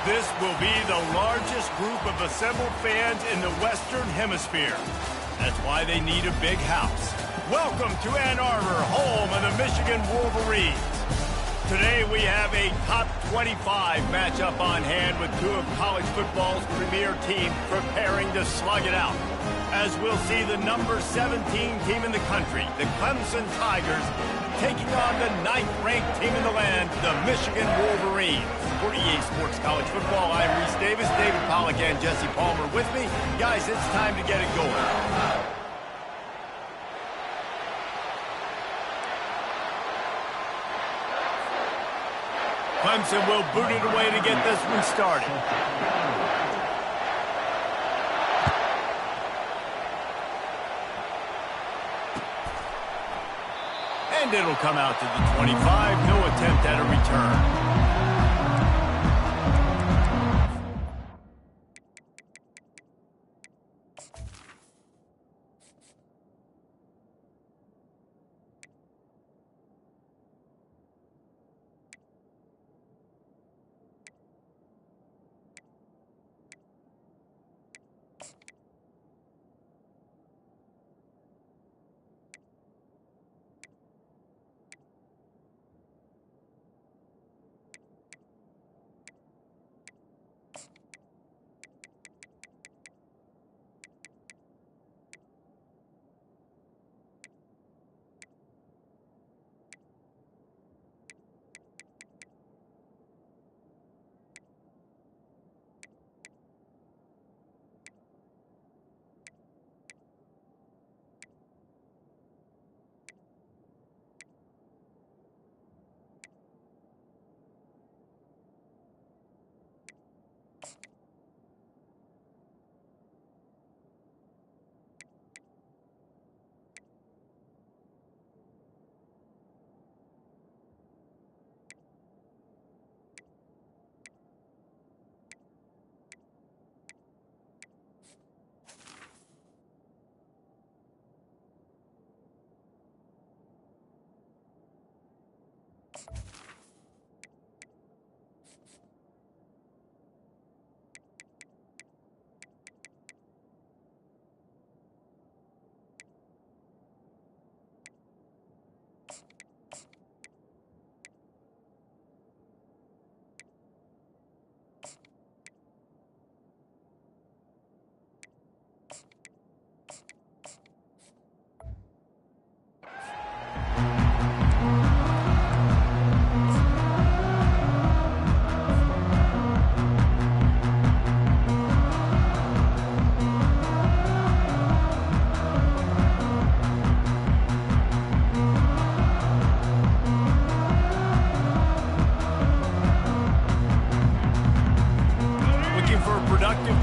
This will be the largest group of assembled fans in the Western Hemisphere. That's why they need a big house. Welcome to Ann Arbor, home of the Michigan Wolverines. Today we have a top 25 matchup on hand with two of college football's premier teams preparing to slug it out. As we'll see the number 17 team in the country, the Clemson Tigers, taking on the 9th-ranked team in the land, the Michigan Wolverines. For EA Sports College Football, I'm Reese Davis, David Pollack, and Jesse Palmer with me. Guys, it's time to get it going. Clemson will boot it away to get this one started. And it'll come out to the 25. No attempt at a return.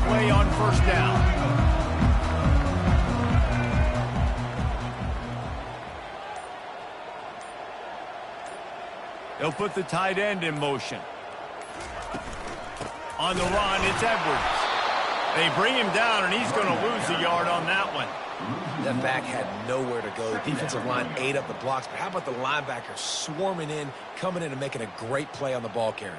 Play on first down. They'll put the tight end in motion. On the run, it's Edwards. They bring him down, and he's going to lose a yard on that one. That back had nowhere to go. The defensive line ate up the blocks, but how about the linebacker swarming in, coming in and making a great play on the ball carrier?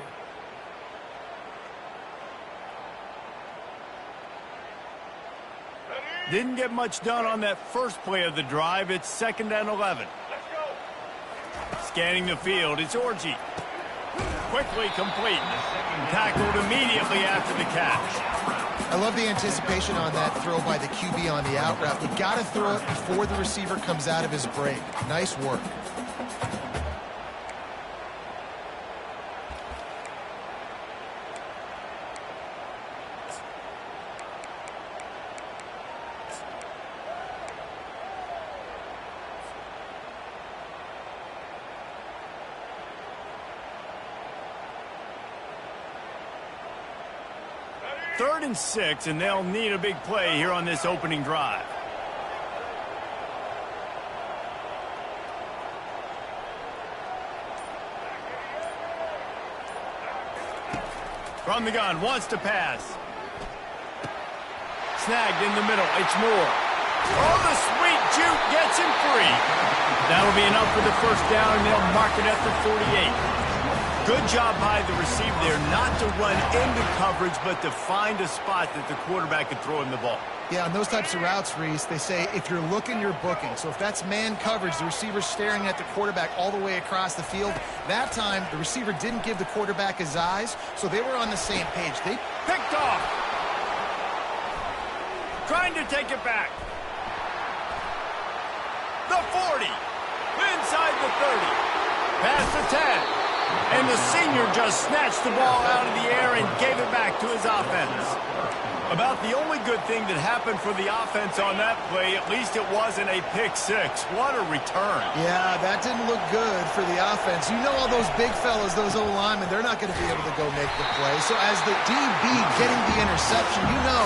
Didn't get much done on that first play of the drive. It's 2nd and 11. Let's go. Scanning the field, it's Orji. Quickly complete. Tackled immediately after the catch. I love the anticipation on that throw by the QB on the out route. You got to throw it before the receiver comes out of his break. Nice work. Third and 6, and they'll need a big play here on this opening drive. From the gun, wants to pass. Snagged in the middle, it's Moore. Oh, the sweet juke gets him free. That'll be enough for the first down, and they'll mark it at the 48. Good job by the receiver there, not to run into coverage, but to find a spot that the quarterback could throw him the ball. Yeah, on those types of routes, Reese, they say if you're looking, you're booking. So if that's man coverage, the receiver's staring at the quarterback all the way across the field. That time, the receiver didn't give the quarterback his eyes, so they were on the same page. They picked off. Trying to take it back. The 40. Inside the 30. Past the 10. And the senior just snatched the ball out of the air and gave it back to his offense. About the only good thing that happened for the offense on that play, at least it wasn't a pick six. What a return. Yeah, that didn't look good for the offense. You know all those big fellas, those O-linemen, they're not going to be able to go make the play. So as the DB getting the interception, you know,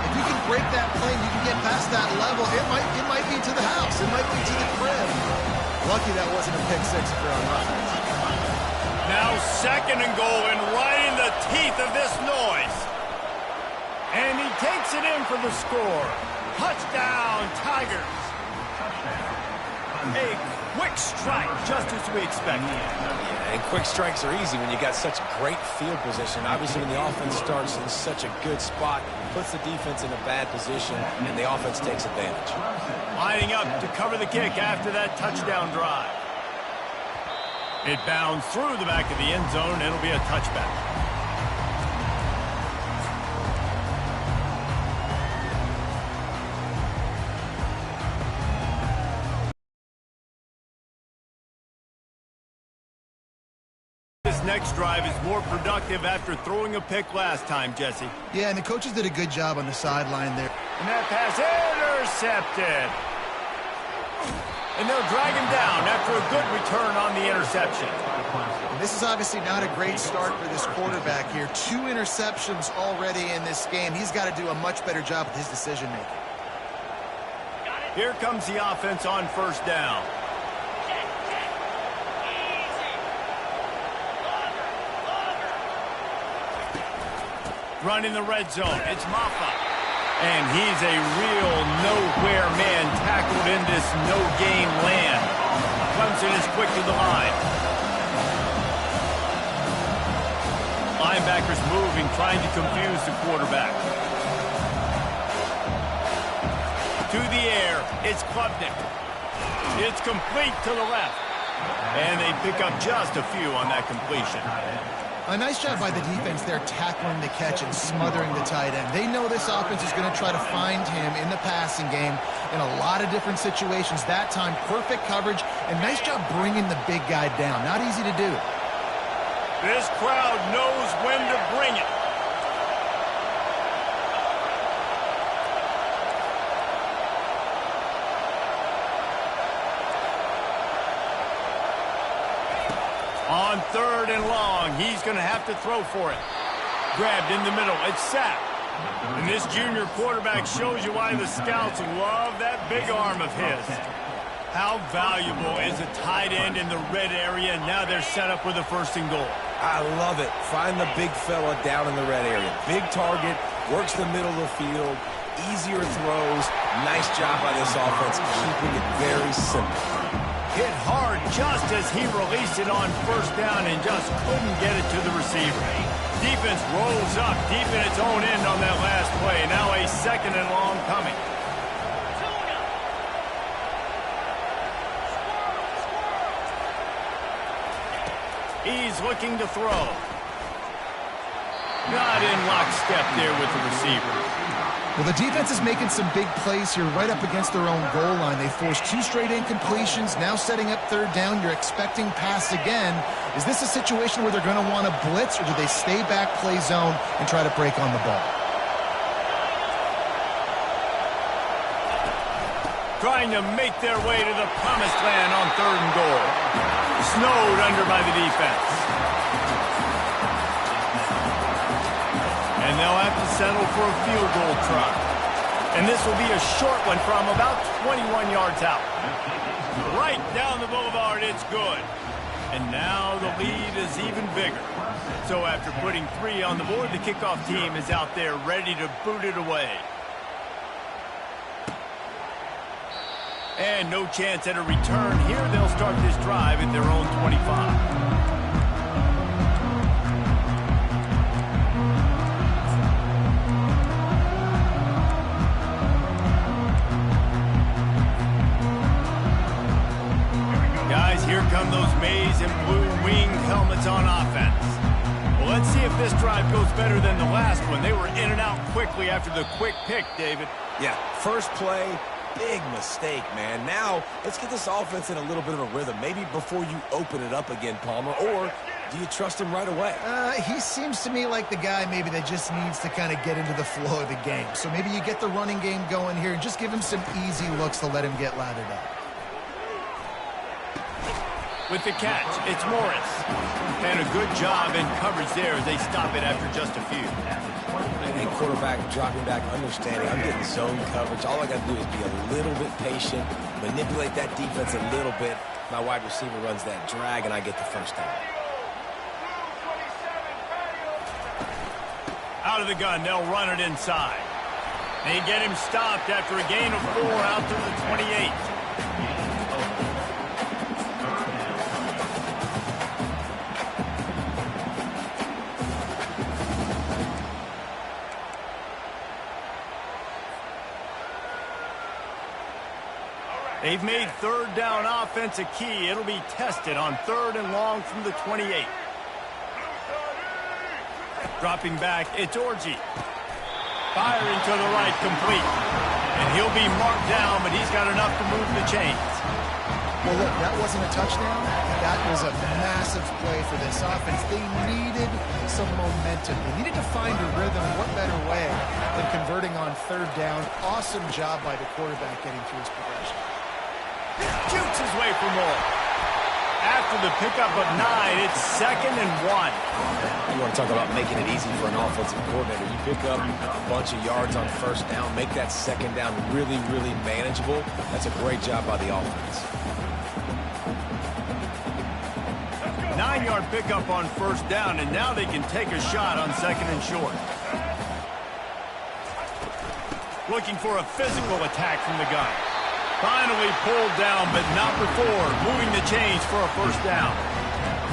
if you can break that play, you can get past that level, it might be to the house. It might be to the crib. Lucky that wasn't a pick six if you're on offense. Now 2nd and goal, and right in the teeth of this noise. And he takes it in for the score. Touchdown, Tigers. A quick strike, just as we expected. Yeah, and quick strikes are easy when you got such great field position. Obviously, when the offense starts in such a good spot, puts the defense in a bad position, and the offense takes advantage. Lining up to cover the kick after that touchdown drive. It bounds through the back of the end zone. It'll be a touchback. This next drive is more productive after throwing a pick last time, Jesse. Yeah, and the coaches did a good job on the sideline there. And that pass intercepted. And they'll drag him down after a good return on the interception. And this is obviously not a great start for this quarterback here. 2 interceptions already in this game. He's got to do a much better job with his decision-making. Here comes the offense on 1st down. Run in the red zone. It's Maffa. And he's a real nowhere man tackled in this no-gain land. Clemson is quick to the line. Linebackers moving, trying to confuse the quarterback. To the air, it's Klubnik. It's complete to the left. And they pick up just a few on that completion. A nice job by the defense there tackling the catch and smothering the tight end. They know this offense is going to try to find him in the passing game in a lot of different situations. That time, perfect coverage, and nice job bringing the big guy down. Not easy to do. This crowd knows when to bring it. On 3rd and long, he's going to have to throw for it. Grabbed in the middle. It's sacked. And this junior quarterback shows you why the scouts love that big arm of his. How valuable is a tight end in the red area? Now they're set up with a 1st and goal. I love it. Find the big fella down in the red area. Big target, works the middle of the field, easier throws. Nice job by this offense, keeping it very simple. Hit hard just as he released it on 1st down and just couldn't get it to the receiver. Defense rolls up deep in its own end on that last play. Now a 2nd and long coming. He's looking to throw. Not in lockstep there with the receiver. Well, the defense is making some big plays here right up against their own goal line. They forced 2 straight incompletions, now setting up 3rd down. You're expecting pass again. Is this a situation where they're going to want to blitz, or do they stay back, play zone, and try to break on the ball? Trying to make their way to the promised land on 3rd and goal. Snowed under by the defense. And they'll have to settle for a field goal try. And this will be a short one from about 21 yards out. Right down the boulevard, it's good. And now the lead is even bigger. So after putting 3 on the board, the kickoff team is out there ready to boot it away. And no chance at a return here. They'll start this drive at their own 25. offense. Well, let's see if this drive goes better than the last one. They were in and out quickly after the quick pick, David. Yeah, first play, big mistake, man. Now, let's get this offense in a little bit of a rhythm. Maybe before you open it up again, Palmer, or do you trust him right away? He seems to me like the guy maybe that just needs to kind of get into the flow of the game. So maybe you get the running game going here and just give him some easy looks to let him get lathered up. With the catch, it's Morris. And a good job in coverage there as they stop it after just a few. And quarterback dropping back, understanding I'm getting zone coverage. All I got to do is be a little bit patient, manipulate that defense a little bit. My wide receiver runs that drag, and I get the first down. Out of the gun, they'll run it inside. They get him stopped after a gain of 4 out to the 28. They've made third down offense a key. It'll be tested on 3rd and long from the 28. Dropping back, it's Orji. Firing to the right, complete. And he'll be marked down, but he's got enough to move the chains. Well, look, that wasn't a touchdown. That was a massive play for this offense. They needed some momentum. They needed to find a rhythm. What better way than converting on 3rd down? Awesome job by the quarterback getting through his progression. Shoots his way for more. After the pickup of 9, it's 2nd and 1. You want to talk about making it easy for an offensive coordinator. You pick up a bunch of yards on 1st down, make that 2nd down really, really manageable. That's a great job by the offense. 9-yard pickup on 1st down, and now they can take a shot on 2nd and short. Looking for a physical attack from the gun. Finally pulled down, but not before moving the chains for a 1st down.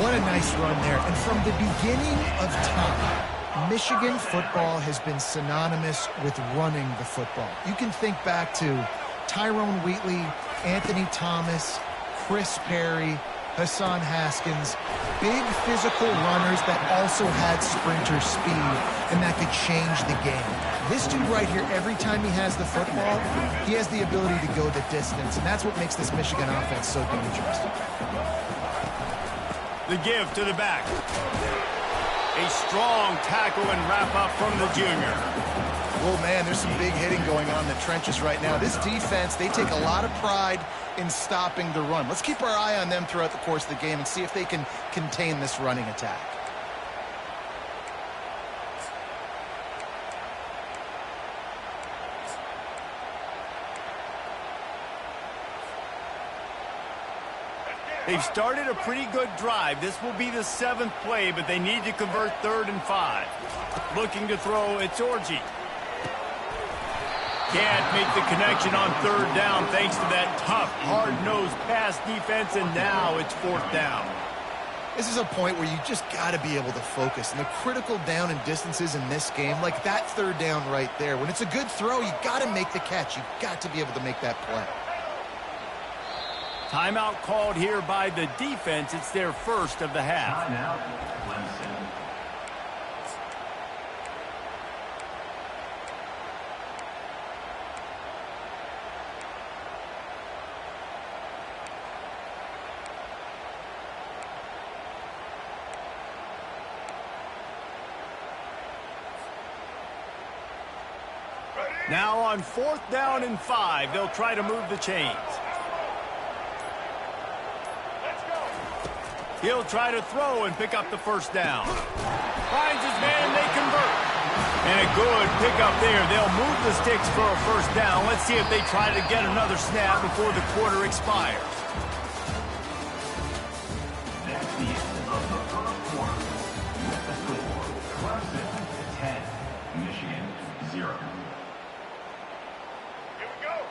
What a nice run there. And from the beginning of time, Michigan football has been synonymous with running the football. You can think back to Tyrone Wheatley, Anthony Thomas, Chris Perry, Hassan Haskins, big physical runners that also had sprinter speed and that could change the game. This dude right here, every time he has the football, he has the ability to go the distance, and that's what makes this Michigan offense so dangerous. The give to the back. A strong tackle and wrap up from the junior. Well, man, there's some big hitting going on in the trenches right now. This defense, they take a lot of pride in stopping the run. Let's keep our eye on them throughout the course of the game and see if they can contain this running attack. They've started a pretty good drive. This will be the 7th play, but they need to convert 3rd and 5. Looking to throw, it's Orji. Can't make the connection on 3rd down thanks to that tough, hard-nosed pass defense, and now it's 4th down. This is a point where you just got to be able to focus. And the critical down and distances in this game, like that 3rd down right there, when it's a good throw, you got to make the catch. You got to be able to make that play. Timeout called here by the defense. It's their first of the half. Now on 4th down and 5, they'll try to move the chains. He'll try to throw and pick up the 1st down. Finds his man and they convert. And a good pickup there. They'll move the sticks for a 1st down. Let's see if they try to get another snap before the quarter expires. That's the end of the 3rd quarter. The score, Clemson 10, Michigan 0.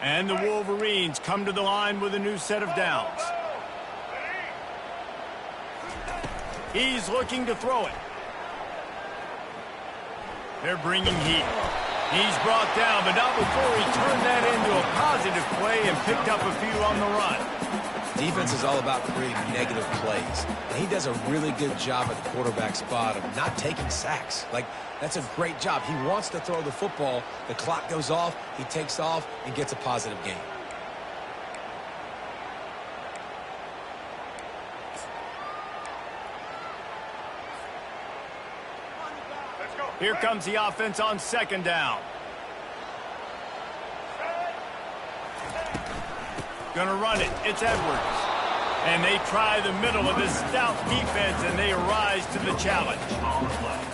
And the Wolverines come to the line with a new set of downs. He's looking to throw it. They're bringing heat. He's brought down, but not before he turned that into a positive play and picked up a few on the run. Defense is all about creating negative plays. And he does a really good job at the quarterback spot of not taking sacks. Like, that's a great job. He wants to throw the football. The clock goes off. He takes off and gets a positive gain. Here comes the offense on second down. Gonna run it. It's Edwards. And they try the middle of this stout defense, and they rise to the challenge.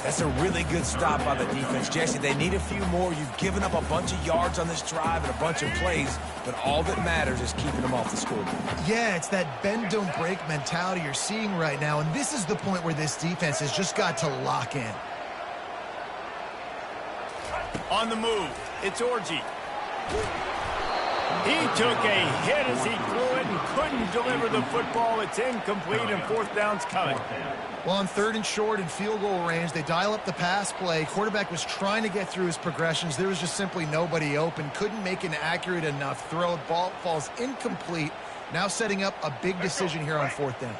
That's a really good stop by the defense, Jesse. They need a few more. You've given up a bunch of yards on this drive and a bunch of plays, but all that matters is keeping them off the scoreboard. Yeah, it's that bend, don't break mentality you're seeing right now, and this is the point where this defense has just got to lock in. On the move, it's Orji. He took a hit as he threw it and couldn't deliver the football. It's incomplete, and fourth down's coming. Well, on third and short and field goal range, they dial up the pass play. Quarterback was trying to get through his progressions. There was just simply nobody open. Couldn't make an accurate enough throw. Ball falls incomplete. Now setting up a big decision here on fourth down.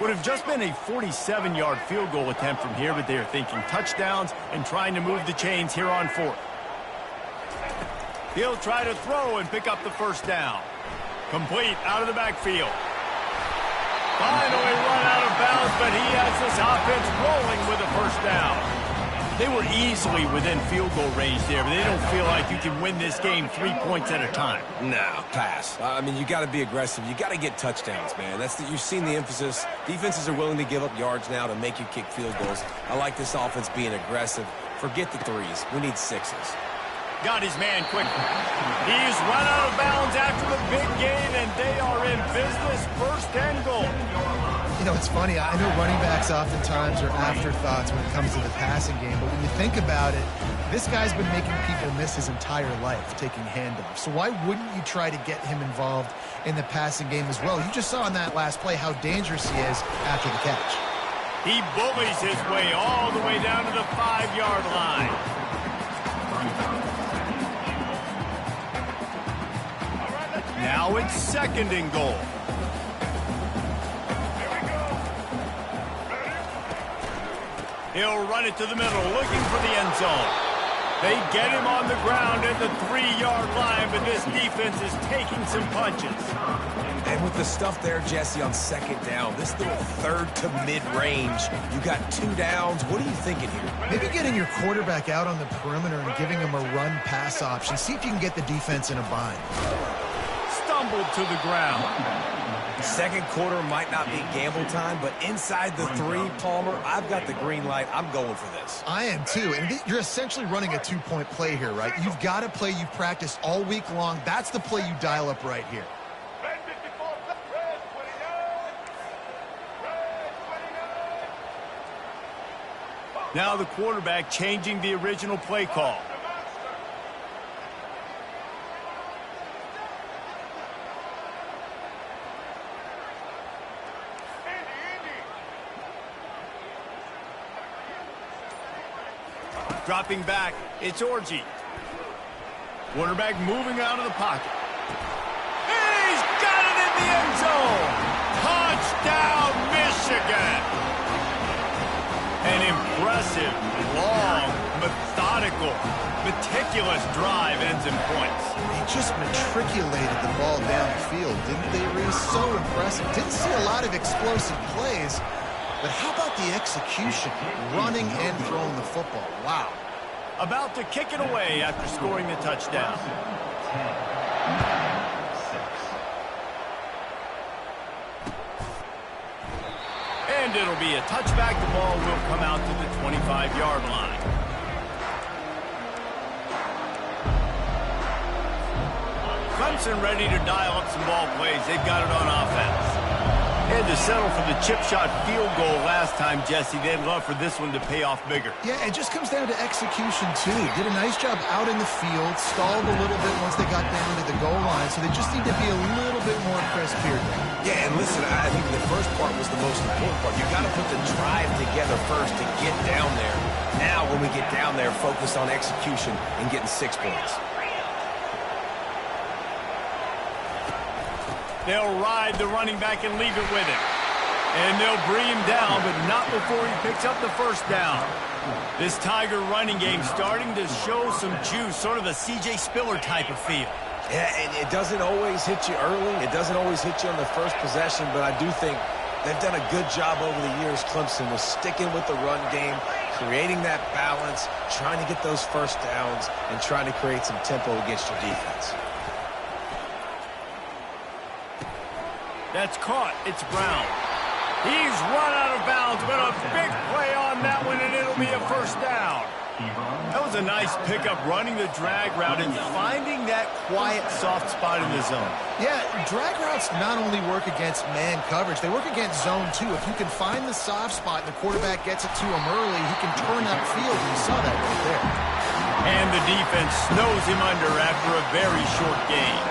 Would have just been a 47-yard field goal attempt from here, but they are thinking touchdowns and trying to move the chains here on fourth. He'll try to throw and pick up the first down. Complete out of the backfield. Finally run out of bounds, but he has this offense rolling with a first down. They were easily within field goal range there, but they don't feel like you can win this game 3 points at a time. No, pass. I mean, you got to be aggressive. You got to get touchdowns, man. You've seen the emphasis. Defenses are willing to give up yards now to make you kick field goals. I like this offense being aggressive. Forget the threes. We need sixes. Got his man quickly. He's run out of bounds after the big gain, and they are in business. First and goal. You know, it's funny. I know running backs oftentimes are afterthoughts when it comes to the passing game, but when you think about it, this guy's been making people miss his entire life taking handoffs. So why wouldn't you try to get him involved in the passing game as well? You just saw in that last play how dangerous he is after the catch. He bullies his way all the way down to the 5-yard line. Now it's second and goal. He'll run it to the middle, looking for the end zone. They get him on the ground at the 3-yard line, but this defense is taking some punches. And with the stuff there, Jesse, on second down, this little third to mid-range, you got 2 downs. What are you thinking here? Maybe getting your quarterback out on the perimeter and giving him a run-pass option. See if you can get the defense in a bind. Stumbled to the ground. Second quarter might not be gamble time, but inside the 3, Palmer, I've got the green light. I'm going for this. I am too, and you're essentially running a 2-point play here, right? You've got a play you've practiced all week long. That's the play you dial up right here. Now the quarterback changing the original play call. Dropping back, it's Orji. Quarterback moving out of the pocket. And he's got it in the end zone. Touchdown, Michigan. An impressive, long, methodical, meticulous drive ends in points. They just matriculated the ball downfield, didn't they, Reese? So impressive. Didn't see a lot of explosive plays. But how about the execution, running and throwing the football? Wow. About to kick it away after scoring the touchdown. And it'll be a touchback. The ball will come out to the 25-yard line. Clemson ready to dial up some ball plays. They've got it on offense. Had to settle for the chip shot field goal last time, Jesse. They'd love for this one to pay off bigger. Yeah, it just comes down to execution, too. Did a nice job out in the field, stalled a little bit once they got down to the goal line, so they just need to be a little bit more crisp here. Yeah, and listen, I think the first part was the most important part. You got to put the drive together first to get down there. Now, when we get down there, focus on execution and getting 6 points. They'll ride the running back and leave it with him. And they'll bring him down, but not before he picks up the first down. This Tiger running game starting to show some juice, sort of a C.J. Spiller type of feel. Yeah, and it doesn't always hit you early. It doesn't always hit you on the first possession, but I do think they've done a good job over the years, Clemson, with sticking with the run game, creating that balance, trying to get those first downs, and trying to create some tempo against your defense. That's caught. It's Brown. He's run out of bounds, but a big play on that one, and it'll be a first down. That was a nice pickup, running the drag route and finding that quiet, soft spot in the zone. Yeah, drag routes not only work against man coverage, they work against zone too. If you can find the soft spot and the quarterback gets it to him early, he can turn upfield, and you saw that right there. And the defense snows him under after a very short game.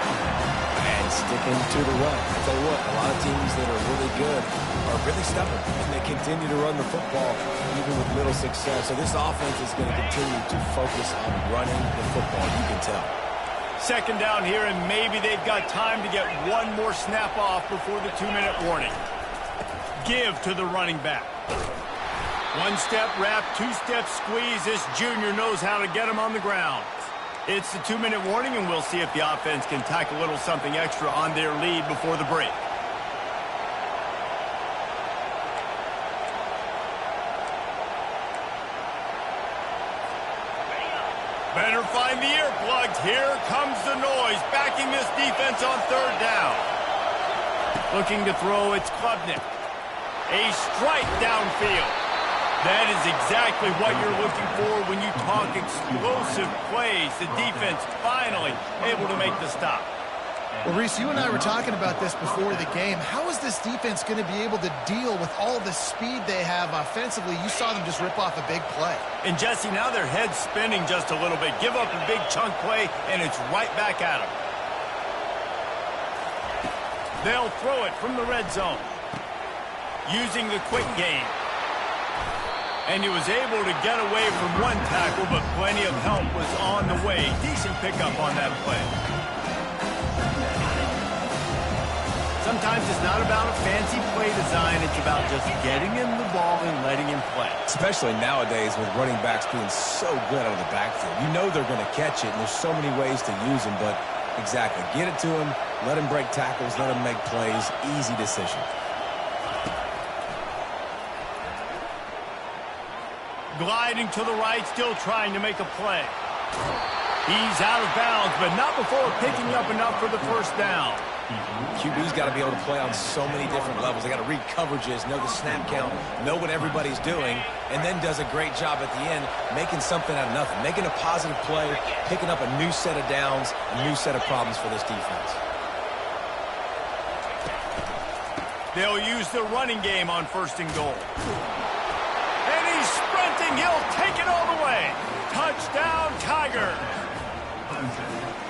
And sticking to the run. I'll tell you what, a lot of teams that are really good are really stubborn, and they continue to run the football even with little success. So this offense is going to continue to focus on running the football, you can tell. Second down here, and maybe they've got time to get one more snap off before the 2-minute warning. Give to the running back. One-step wrap, two-step squeeze. This junior knows how to get him on the ground. It's the 2-minute warning, and we'll see if the offense can tack a little something extra on their lead before the break. Better find the earplugs. Here comes the noise, backing this defense on third down. Looking to throw, it's Klubnik. A strike downfield. That is exactly what you're looking for when you talk explosive plays. The defense finally able to make the stop. Well, Reese, you and I were talking about this before the game. How is this defense going to be able to deal with all the speed they have offensively? You saw them just rip off a big play. And, Jesse, now their head's spinning just a little bit. Give up a big chunk play, and it's right back at them. They'll throw it from the red zone. Using the quick game. And he was able to get away from one tackle, but plenty of help was on the way. Decent pickup on that play. Sometimes it's not about a fancy play design. It's about just getting him the ball and letting him play. Especially nowadays with running backs being so good out of the backfield. You know they're going to catch it, and there's so many ways to use them, but exactly. Get it to him, let him break tackles, let him make plays. Easy decision. Gliding to the right, still trying to make a play. He's out of bounds, but not before picking up enough for the first down. QB's got to be able to play on so many different levels. They got to read coverages, know the snap count, know what everybody's doing, and then does a great job at the end making something out of nothing, making a positive play, picking up a new set of downs, a new set of problems for this defense. They'll use the running game on first and goal. And he's sprinting. He'll take it all the way. Touchdown, Tiger.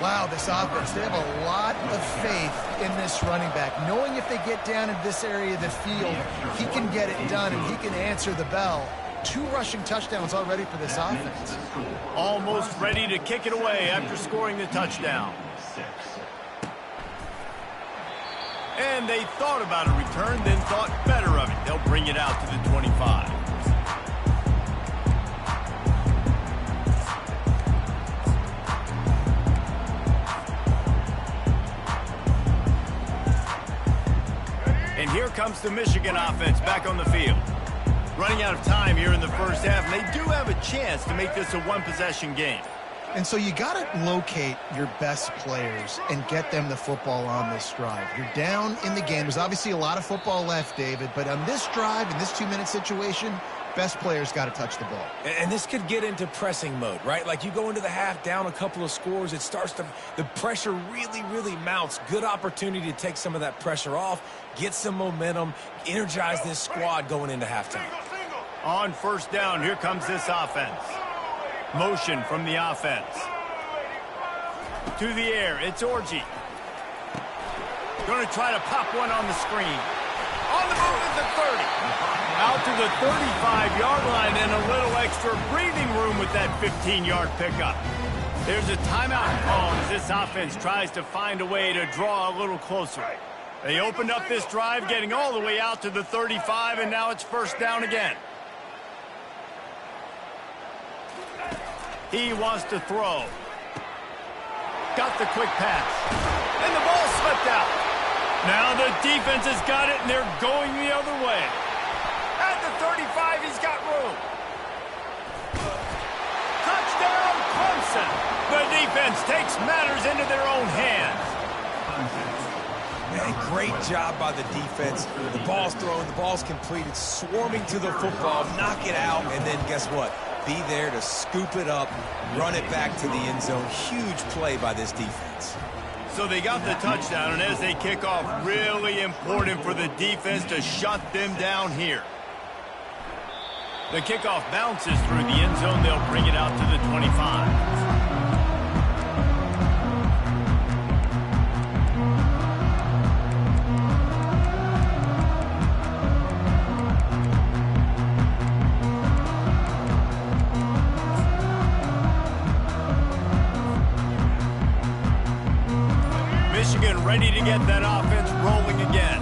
Wow, this offense, they have a lot of faith in this running back. Knowing if they get down in this area of the field, he can get it done and he can answer the bell. 2 rushing touchdowns already for this offense. Almost ready to kick it away after scoring the touchdown. And they thought about a return, then thought better of it. They'll bring it out to the 25. And here comes the Michigan offense back on the field. Running out of time here in the first half, and they do have a chance to make this a one-possession game. And so you got to locate your best players and get them the football on this drive. You're down in the game. There's obviously a lot of football left, David, but on this drive, in this 2-minute situation, best players got to touch the ball. And this could get into pressing mode, right? Like you go into the half down a couple of scores, it starts to, the pressure really, really mounts. Good opportunity to take some of that pressure off, get some momentum, energize this squad going into halftime. On first down, here comes this offense. Motion from the offense. To the air, it's Orji. Going to try to pop one on the screen. On the move at the 30. Out to the 35-yard line and a little extra breathing room with that 15-yard pickup. There's a timeout call as this offense tries to find a way to draw a little closer. They opened up this drive, getting all the way out to the 35, and now it's first down again. He wants to throw. Got the quick pass. And the ball slipped out. Now the defense has got it, and they're going the other way. At the 35, he's got room. Touchdown, Clemson. The defense takes matters into their own hands. Man, great job by the defense. The ball's thrown, the ball's completed, swarming to the football, knock it out, and then guess what? Be there to scoop it up, run it back to the end zone. Huge play by this defense. So they got the touchdown, and as they kick off, really important for the defense to shut them down here. The kickoff bounces through the end zone. They'll bring it out to the 25. Michigan ready to get that offense rolling again.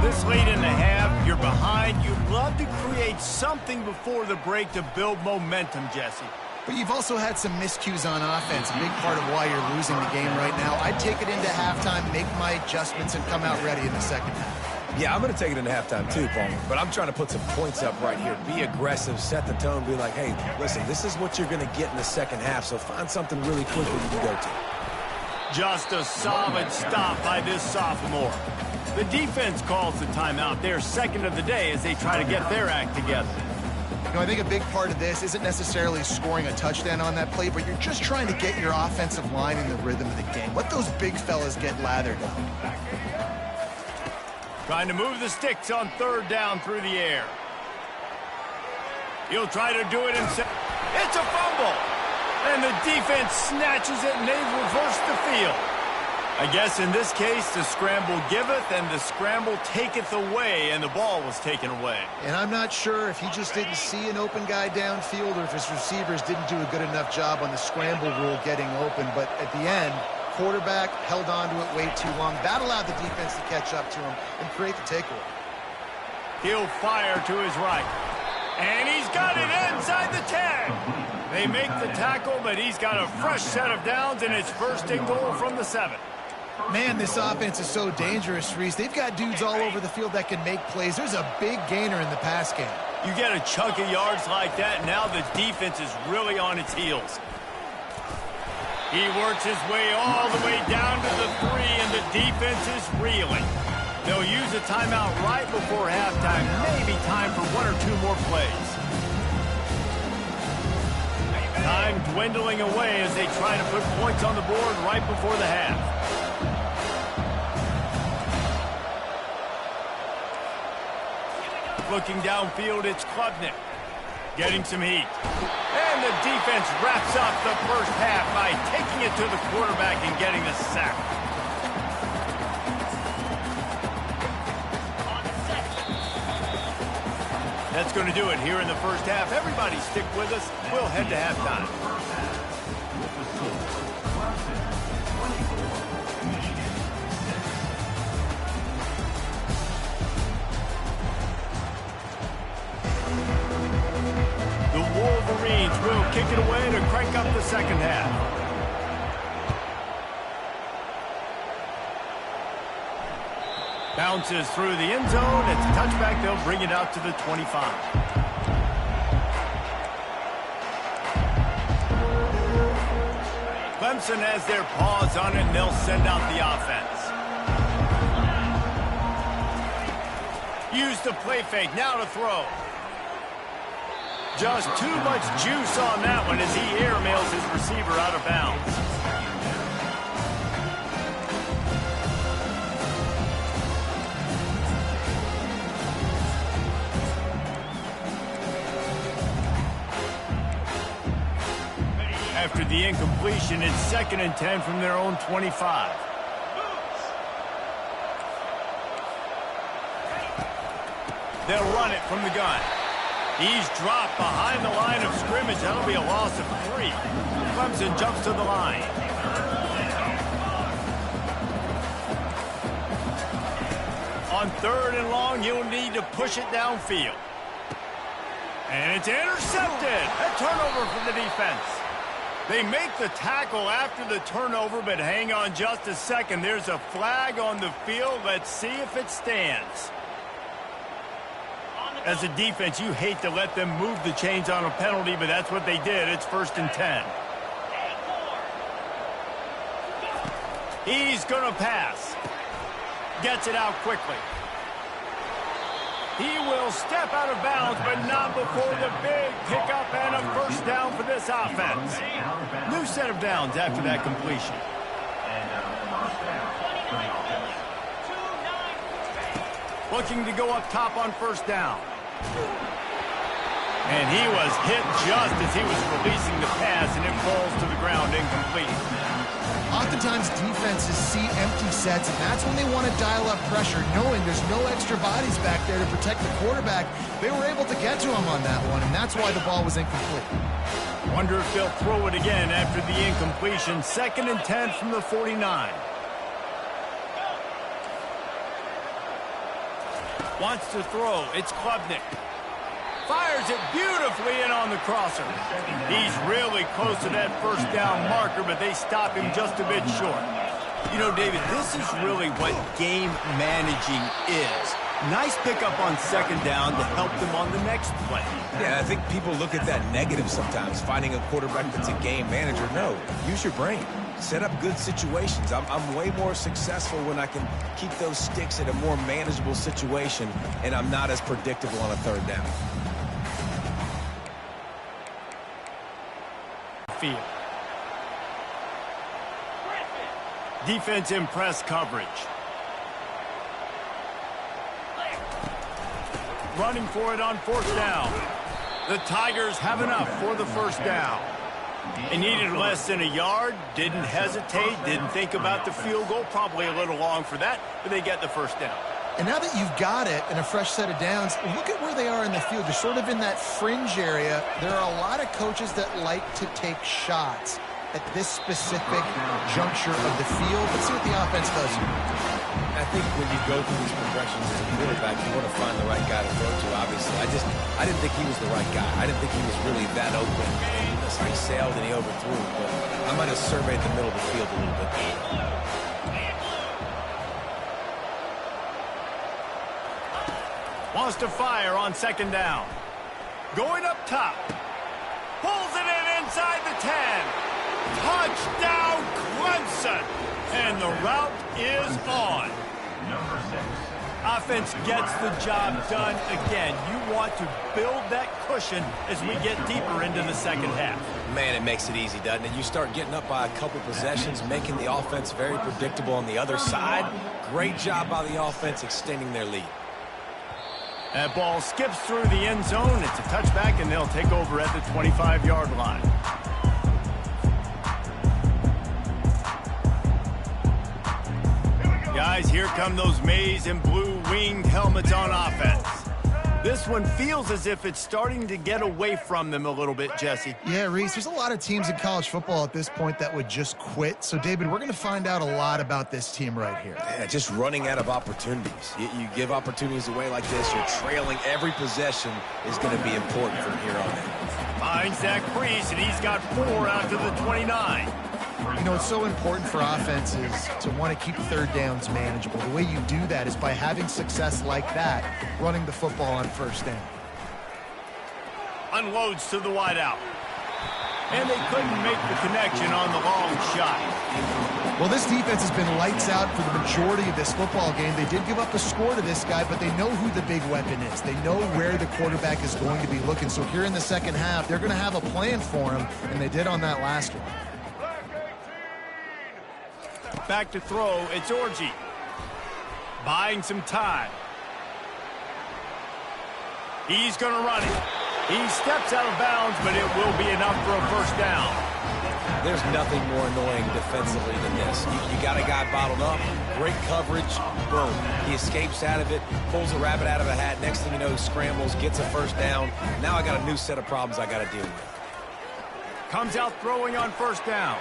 This late in the half, you're behind. You'd love to create something before the break to build momentum, Jesse. But you've also had some miscues on offense, a big part of why you're losing the game right now. I'd take it into halftime, make my adjustments, and come out ready in the second half. Yeah, I'm going to take it into halftime too, Paul. But I'm trying to put some points up right here. Be aggressive, set the tone, be like, hey, listen, this is what you're going to get in the second half, so find something really quick that you can go to. Just a solid stop by this sophomore. The defense calls the timeout. They're second of the day as they try to get their act together. You know, I think a big part of this isn't necessarily scoring a touchdown on that play, but you're just trying to get your offensive line in the rhythm of the game. Let those big fellas get lathered up. Trying to move the sticks on third down through the air. He'll try to do it himself. It's a fumble. And the defense snatches it, and they've reversed the field. I guess in this case, the scramble giveth and the scramble taketh away, and the ball was taken away. And I'm not sure if he just didn't see an open guy downfield or if his receivers didn't do a good enough job on the scramble rule getting open. But at the end, quarterback held on to it way too long. That allowed the defense to catch up to him and create the takeaway. He'll fire to his right. And he's got it inside the 10. They make the tackle, but he's got a fresh set of downs, and it's first and goal from the 7. Man, this offense is so dangerous, Reese. They've got dudes all over the field that can make plays. There's a big gainer in the pass game. You get a chunk of yards like that, now the defense is really on its heels. He works his way all the way down to the 3, and the defense is reeling. They'll use a timeout right before halftime, maybe time for 1 or 2 more plays. Time dwindling away as they try to put points on the board right before the half. Looking downfield, it's Klubnik. Getting some heat. And the defense wraps up the first half by taking it to the quarterback and getting the sack. That's going to do it here in the first half. Everybody stick with us. We'll head to halftime. The Wolverines will kick it away to crank up the second half. Bounces through the end zone. It's a touchback. They'll bring it out to the 25. Clemson has their paws on it, and they'll send out the offense. Use the play fake. Now to throw. Just too much juice on that one as he airmails his receiver out of bounds. After the incompletion, it's 2nd and 10 from their own 25. They'll run it from the gun. He's dropped behind the line of scrimmage. That'll be a loss of 3. Clemson jumps to the line. On 3rd and long, you'll need to push it downfield. And it's intercepted. A turnover for the defense. They make the tackle after the turnover, but hang on just a second. There's a flag on the field. Let's see if it stands. As a defense, you hate to let them move the chains on a penalty, but that's what they did. It's 1st and 10. He's going to pass. Gets it out quickly. He will step out of bounds, but not before the big pickup and a 1st down for this offense. New set of downs after that completion. Looking to go up top on 1st down. And he was hit just as he was releasing the pass, and it falls to the ground incomplete. Oftentimes defenses see empty sets, and that's when they want to dial up pressure, knowing there's no extra bodies back there to protect the quarterback. They were able to get to him on that one, and that's why the ball was incomplete. Wonder if they'll throw it again after the incompletion. 2nd and 10 from the 49. Wants to throw. It's Klubnik. Fires it beautifully in on the crosser. He's really close to that 1st down marker, but they stop him just a bit short. You know, David, this is really what game managing is. Nice pickup on 2nd down to help them on the next play. Yeah, I think people look at that negative sometimes, finding a quarterback that's a game manager. No, use your brain. Set up good situations. I'm way more successful when I can keep those sticks in a more manageable situation, and I'm not as predictable on a 3rd down. Field. Defense in press coverage. Running for it on 4th down. The Tigers have enough for the 1st down. They needed less than a yard, didn't hesitate, didn't think about the field goal. Probably a little long for that, but they get the 1st down. And now that you've got it and a fresh set of downs, look at where they are in the field. They're sort of in that fringe area. There are a lot of coaches that like to take shots at this specific juncture of the field. Let's see what the offense does here. I think when you go through these progressions as a quarterback, you want to find the right guy to throw to, obviously. I didn't think he was the right guy. I didn't think he was really that open. He sailed and he overthrew, but I might have surveyed the middle of the field a little bit better. Wants to fire on 2nd down. Going up top. Pulls it in inside the 10. Touchdown, Clemson. And the route is on. Number 6. Offense gets the job done again. You want to build that cushion as we get deeper into the 2nd half. Man, it makes it easy, doesn't it? You start getting up by a couple possessions, making the offense very predictable on the other side. Great job by the offense extending their lead. That ball skips through the end zone. It's a touchback, and they'll take over at the 25-yard line. Guys, here come those maize and blue winged helmets on offense. This one feels as if it's starting to get away from them a little bit, Jesse. Yeah, Reese, there's a lot of teams in college football at this point that would just quit. So, David, we're going to find out a lot about this team right here. Yeah, just running out of opportunities. You give opportunities away like this, you're trailing. Every possession is going to be important from here on in. Finds that crease, and he's got 4 out to the 29. You know, it's so important for offenses to want to keep 3rd downs manageable. The way you do that is by having success like that, running the football on 1st down. Unloads to the wideout. And they couldn't make the connection on the long shot. Well, this defense has been lights out for the majority of this football game. They did give up a score to this guy, but they know who the big weapon is. They know where the quarterback is going to be looking. So here in the 2nd half, they're going to have a plan for him, and they did on that last one. Back to throw, it's Orji. Buying some time. He's going to run it. He steps out of bounds, but it will be enough for a 1st down. There's nothing more annoying defensively than this. You got a guy bottled up, great coverage, boom. He escapes out of it, pulls a rabbit out of a hat. Next thing you know, he scrambles, gets a 1st down. Now I got a new set of problems I got to deal with. Comes out throwing on 1st down.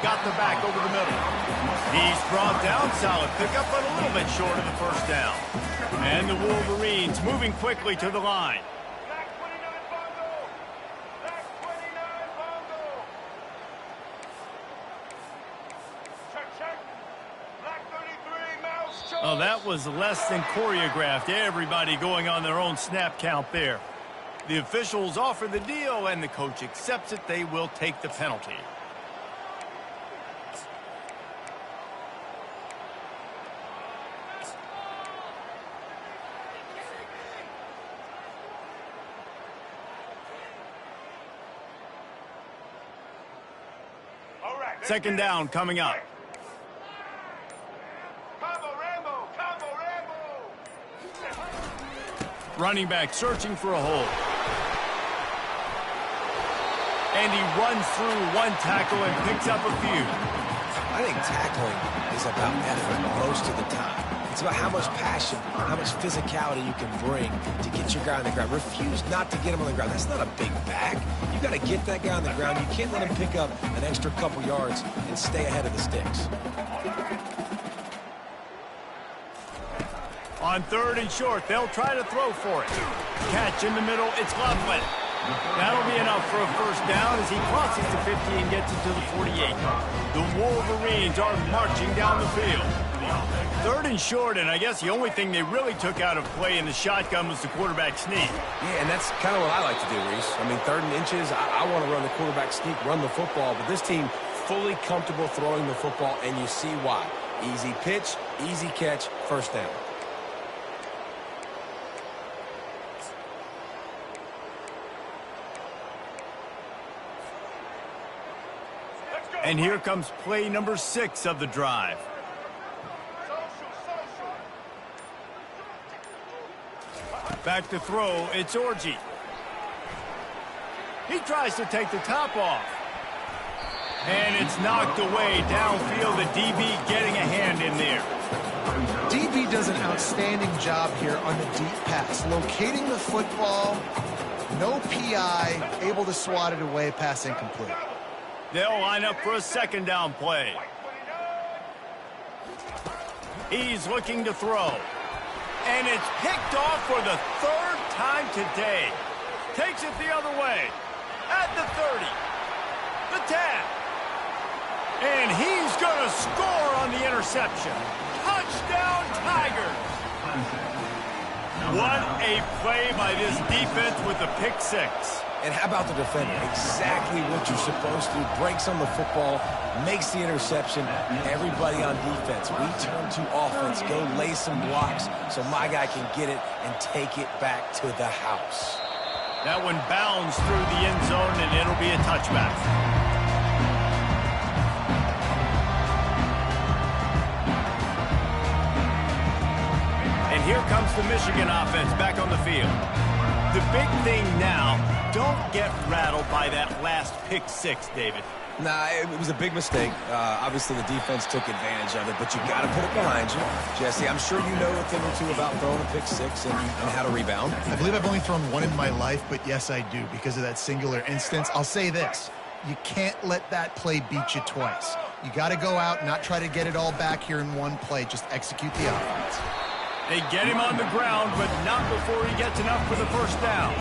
Got the back over the middle. He's brought down. Solid pickup, but a little bit short of the first down. And the Wolverines moving quickly to the line. Oh, that was less than choreographed. Everybody going on their own snap count there. The officials offer the deal, and the coach accepts it. They will take the penalty. Second down coming up. Running back searching for a hole. And he runs through one tackle and picks up a few. I think tackling is about effort most of the time. It's about how much passion, how much physicality you can bring to get your guy on the ground. Refuse not to get him on the ground. That's not a big back. You got to get that guy on the ground. You can't let him pick up an extra couple yards and stay ahead of the sticks. On third and short, they'll try to throw for it. Catch in the middle, it's Loveland. That'll be enough for a first down as he crosses the 50 and gets it to the 48. The Wolverines are marching down the field. Third and short, and I guess the only thing they really took out of play in the shotgun was the quarterback sneak. Yeah, and that's kind of what I like to do, Reese. I mean, third and inches, I want to run the quarterback sneak, run the football, but this team fully comfortable throwing the football, and you see why. Easy pitch, easy catch, first down. And here comes play number 6 of the drive. Back to throw, it's Orji. He tries to take the top off. And it's knocked away downfield. The DB getting a hand in there. DB does an outstanding job here on the deep pass. Locating the football, no PI, able to swat it away, pass incomplete. They'll line up for a second down play. He's looking to throw. And it's picked off for the third time today. Takes it the other way. At the 30. The 10. And he's going to score on the interception. Touchdown, Tigers. What a play by this defense with the pick 6. And how about the defender? Exactly what you're supposed to. Breaks on the football, makes the interception. Everybody on defense, we turn to offense. Go lay some blocks so my guy can get it and take it back to the house. That one bounds through the end zone, and it'll be a touchback. And here comes the Michigan offense back on the field. The big thing now, don't get rattled by that last pick 6, David. Nah, it was a big mistake. Obviously, the defense took advantage of it, but you got to put it behind you. Jesse, I'm sure you know a thing or two about throwing a pick 6 and how to rebound. I believe I've only thrown one in my life, but yes, I do because of that singular instance. I'll say this. You can't let that play beat you twice. You got to go out and not try to get it all back here in one play. Just execute the offense. They get him on the ground, but not before he gets enough for the first down.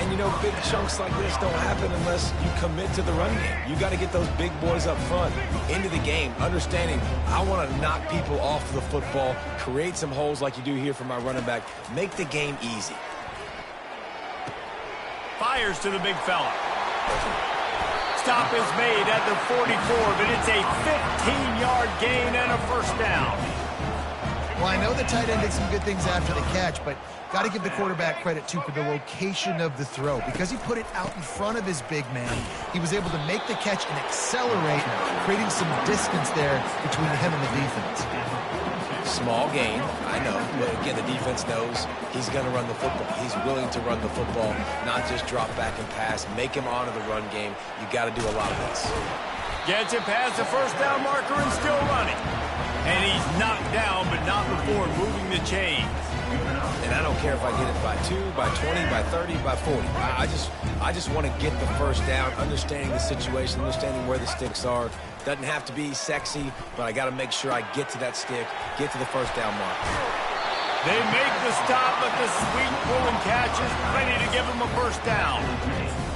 And, you know, big chunks like this don't happen unless you commit to the run game. You got to get those big boys up front into the game, understanding I want to knock people off the football, create some holes like you do here for my running back, make the game easy. Fires to the big fella. Stop is made at the 44, but it's a 15-yard gain and a first down. Well, I know the tight end did some good things after the catch, but got to give the quarterback credit, too, for the location of the throw. Because he put it out in front of his big man, he was able to make the catch and accelerate, creating some distance there between him and the defense. Small gain, I know. But again, the defense knows he's going to run the football. He's willing to run the football, not just drop back and pass, make him honor the run game. You got to do a lot of this. Gets it past the first down marker and still running. And he's knocked down, but not before moving the chains. And I don't care if I get it by 2, by 20, by 30, by 40. I just want to get the first down, understanding the situation, understanding where the sticks are. Doesn't have to be sexy, but I got to make sure I get to that stick, get to the first down mark. They make the stop, but the sweet throw and catch is plenty to give them a first down.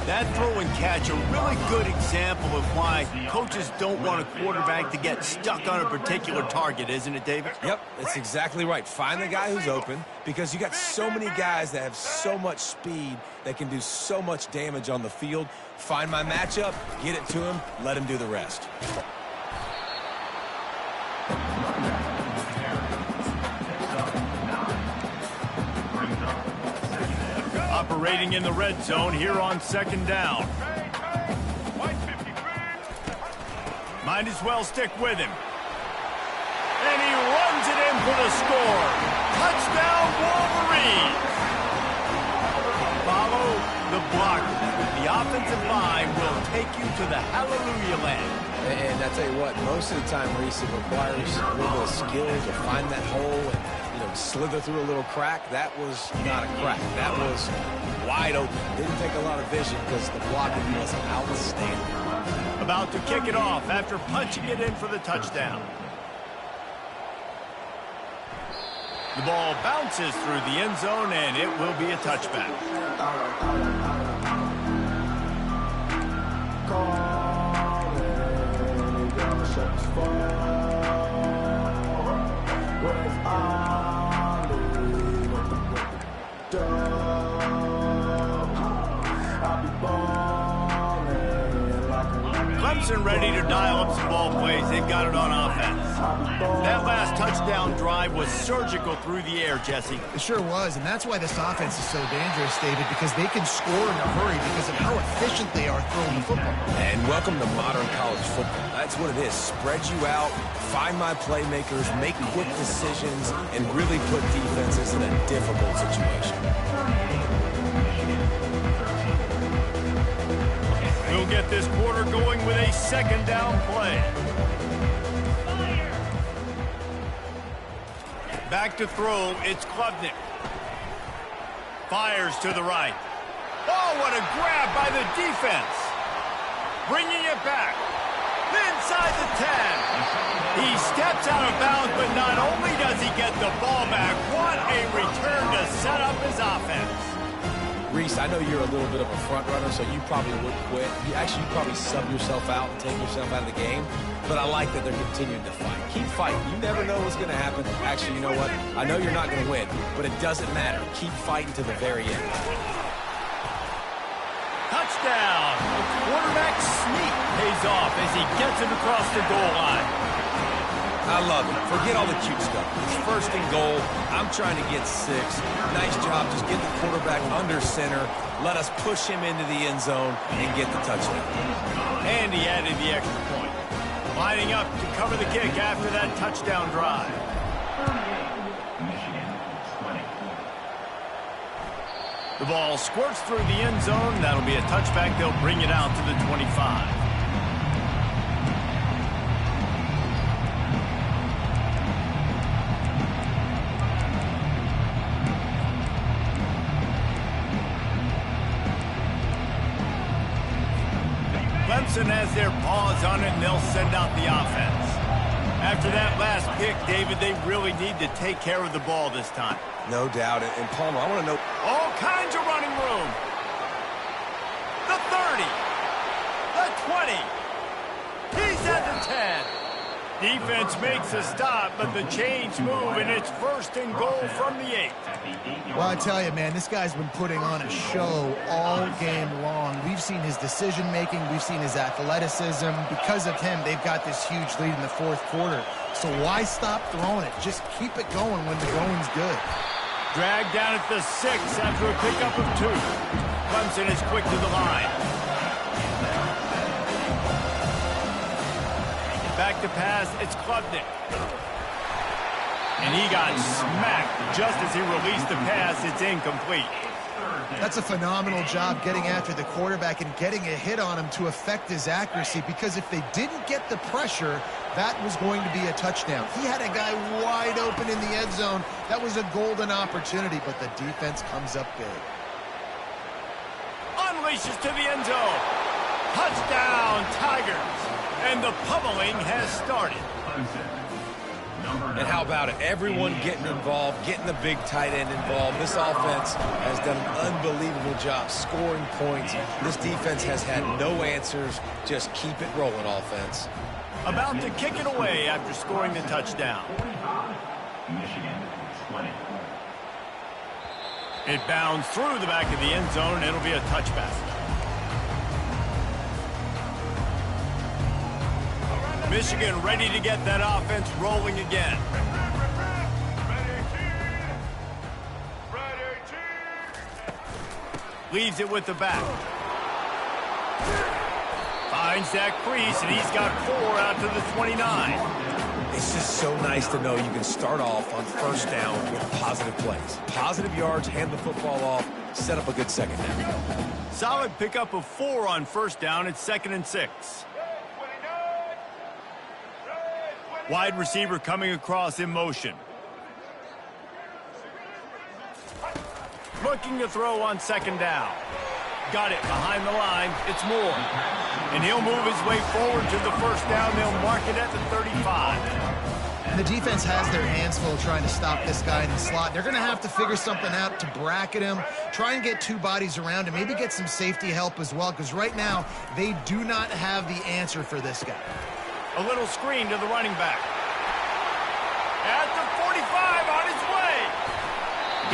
That throw and catch, a really good example of why coaches don't want a quarterback to get stuck on a particular target, isn't it, David? Yep, that's exactly right. Find the guy who's open, because you got so many guys that have so much speed that can do so much damage on the field. Find my matchup, get it to him, let him do the rest. Operating in the red zone here on second down. Might as well stick with him. And he runs it in for the score. Touchdown, Wolverines. Follow the block. The offensive line will take you to the hallelujah land. And I tell you what, most of the time, Reese, it requires a little bit of skill to find that hole and, slither through a little crack. That was not a crack. That was wide open. Didn't take a lot of vision because the blocking was outstanding. About to kick it off after punching it in for the touchdown. The ball bounces through the end zone, and it will be a touchback. Clemson ready to dial up some ball plays. They've got it on offense. That last touchdown drive was surgical through the air, Jesse. It sure was, and that's why this offense is so dangerous, David, because they can score in a hurry because of how efficient they are throwing the football. And welcome to modern college football. That's what it is. Spread you out, find my playmakers, make quick decisions, and really put defenses in a difficult situation. We'll get this quarter going with a second down play. Back to throw, it's Klubnik. Fires to the right. Oh, what a grab by the defense. Bringing it back. Inside the 10. He steps out of bounds, but not only does he get the ball back, what a return to set up his offense. Reese, I know you're a little bit of a front runner, so you probably would quit. You probably sub yourself out and take yourself out of the game. But I like that they're continuing to fight. Keep fighting. You never know what's going to happen. Actually, you know what? I know you're not going to win, but it doesn't matter. Keep fighting to the very end. Touchdown! The quarterback sneak pays off as he gets it across the goal line. I love it. Forget all the cute stuff. It's first and goal. I'm trying to get 6. Nice job. Just get the quarterback under center. Let us push him into the end zone and get the touchdown. And he added the extra point. Lining up to cover the kick after that touchdown drive. The ball squirts through the end zone. That'll be a touchback. They'll bring it out to the 25. Clemson has their paws on it, and they'll send out the offense. After that last pick, David, they really need to take care of the ball this time. No doubt. And Palmer, I want to know... All kinds of running room. The 30. The 20. He's at the 10. Defense makes a stop, but the chains move, and it's first and goal from the 8. Well, I tell you, man, this guy's been putting on a show all game long. We've seen his decision-making. We've seen his athleticism. Because of him, they've got this huge lead in the fourth quarter. So why stop throwing it? Just keep it going when the going's good. Dragged down at the 6 after a pickup of 2. Clemson is quick to the line. Back to pass, it's Klubnik. And he got smacked just as he released the pass. It's incomplete. That's a phenomenal job getting after the quarterback and getting a hit on him to affect his accuracy, because if they didn't get the pressure, that was going to be a touchdown. He had a guy wide open in the end zone. That was a golden opportunity, but the defense comes up big. Unleashes to the end zone. Touchdown, Tigers. And the pummeling has started. And how about it? Everyone getting involved, getting the big tight end involved. This offense has done an unbelievable job scoring points. This defense has had no answers. Just keep it rolling, offense. About to kick it away after scoring the touchdown. Michigan 20. It bounds through the back of the end zone, and it'll be a touchback. Michigan ready to get that offense rolling again. Leaves it with the back. Finds that crease, and he's got 4 out to the 29. It's just so nice to know you can start off on first down with positive plays. Positive yards, hand the football off, set up a good second down. Solid pickup of 4 on first down. It's 2nd and 6. Wide receiver coming across in motion. Looking to throw on 2nd down. Got it behind the line. It's Moore. And he'll move his way forward to the first down. They'll mark it at the 35. And the defense has their hands full trying to stop this guy in the slot. They're going to have to figure something out to bracket him, try and get 2 bodies around him, maybe get some safety help as well, because right now they do not have the answer for this guy. A little screen to the running back. At the 45 on his way.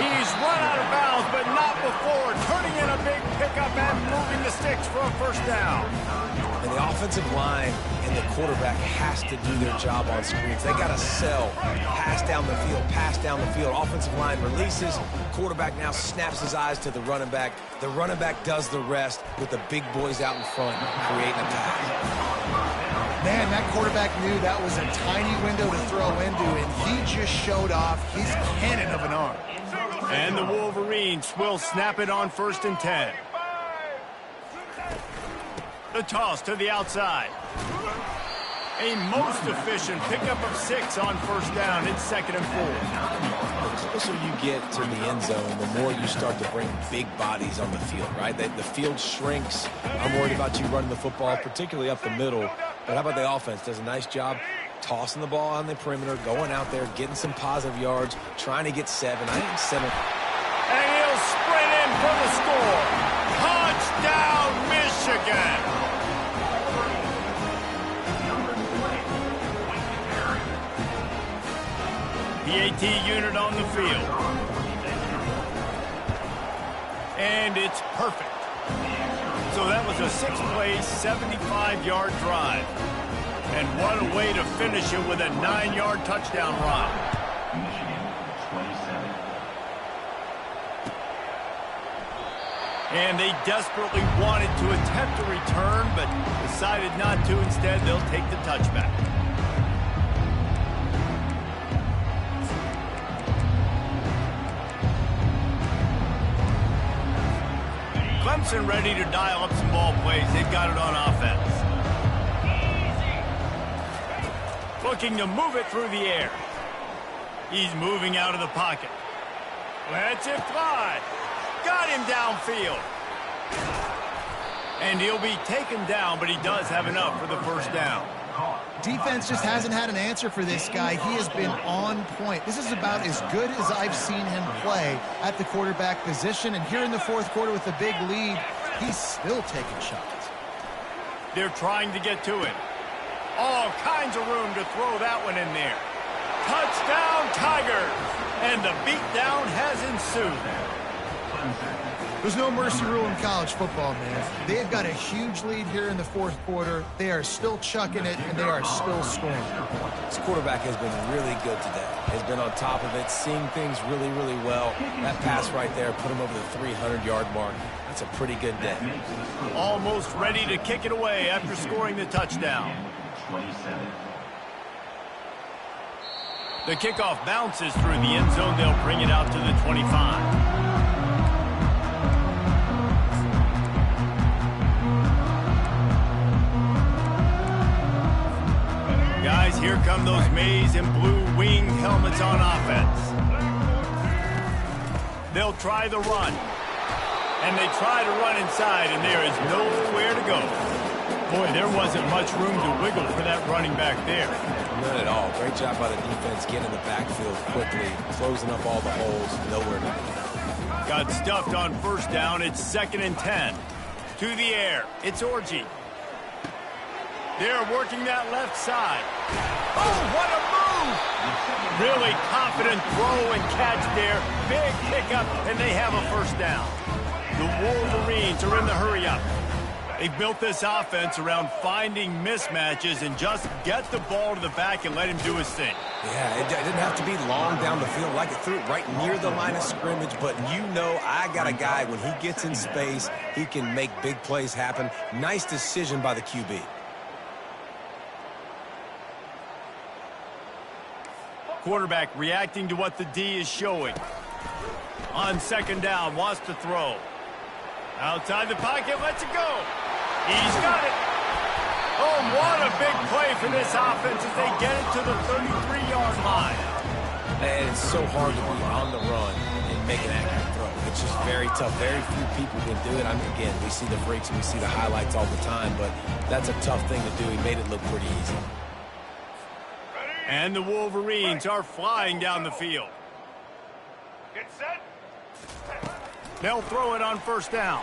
He's run out of bounds, but not before. Turning in a big pickup and moving the sticks for a first down. And the offensive line and the quarterback has to do their job on screens. They got to sell. Pass down the field, pass down the field. Offensive line releases. Quarterback now snaps his eyes to the running back. The running back does the rest with the big boys out in front, creating a pass. Man, that quarterback knew that was a tiny window to throw into, and he just showed off his cannon of an arm. And the Wolverines will snap it on 1st and 10. The toss to the outside. A most efficient pickup of 6 on first down. It's 2nd and 4. The closer you get to the end zone, the more you start to bring big bodies on the field, right? The field shrinks. I'm worried about you running the football, particularly up the middle. But how about the offense? Does a nice job tossing the ball on the perimeter, going out there, getting some positive yards, trying to get 7. I think 7. And he'll sprint in for the score. Touchdown, Michigan. PAT unit on the field. And it's perfect. So that was a 6-play, 75-yard drive. And what a way to finish it with a 9-yard touchdown run. Michigan 27. And they desperately wanted to attempt a return, but decided not to. Instead, they'll take the touchback. Clemson ready to dial up some ball plays. They've got it on offense. Looking to move it through the air. He's moving out of the pocket. Lets it fly. Got him downfield. And he'll be taken down, but he does have enough for the first down. Defense just hasn't had an answer for this guy. He has been on point. This is about as good as I've seen him play at the quarterback position. And here in the 4th quarter with a big lead, he's still taking shots. They're trying to get to it. All kinds of room to throw that one in there. Touchdown, Tigers! And the beatdown has ensued. There's no mercy rule in college football, man. They've got a huge lead here in the 4th quarter. They are still chucking it, and they are still scoring. This quarterback has been really good today. Has been on top of it, seeing things really, really well. That pass right there put him over the 300-yard mark. That's a pretty good day. Almost ready to kick it away after scoring the touchdown. 27. The kickoff bounces through the end zone. They'll bring it out to the 25. come those maize and blue winged helmets on offense. They'll try the run. And they try to run inside, and there is nowhere to go. Boy, there wasn't much room to wiggle for that running back there. None at all. Great job by the defense getting in the backfield quickly, closing up all the holes, nowhere to go. Got stuffed on first down. It's 2nd and 10. To the air. It's Orji. They're working that left side. Oh, what a move! Really confident throw and catch there. Big pickup, and they have a first down. The Wolverines are in the hurry-up. They've built this offense around finding mismatches and just get the ball to the back and let him do his thing. Yeah, it didn't have to be long down the field. Like it threw it right near the line of scrimmage, but you know I got a guy, when he gets in space, he can make big plays happen. Nice decision by the QB. Quarterback reacting to what the D is showing. On 2nd down, wants to throw. Outside the pocket, lets it go. He's got it. Oh, what a big play for this offense as they get it to the 33-yard line. And it's so hard to be on the run and make an accurate throw. It's just very tough. Very few people can do it. I mean, again, we see the freaks and we see the highlights all the time, but that's a tough thing to do. He made it look pretty easy. And the Wolverines are flying down the field. Get set. They'll throw it on first down.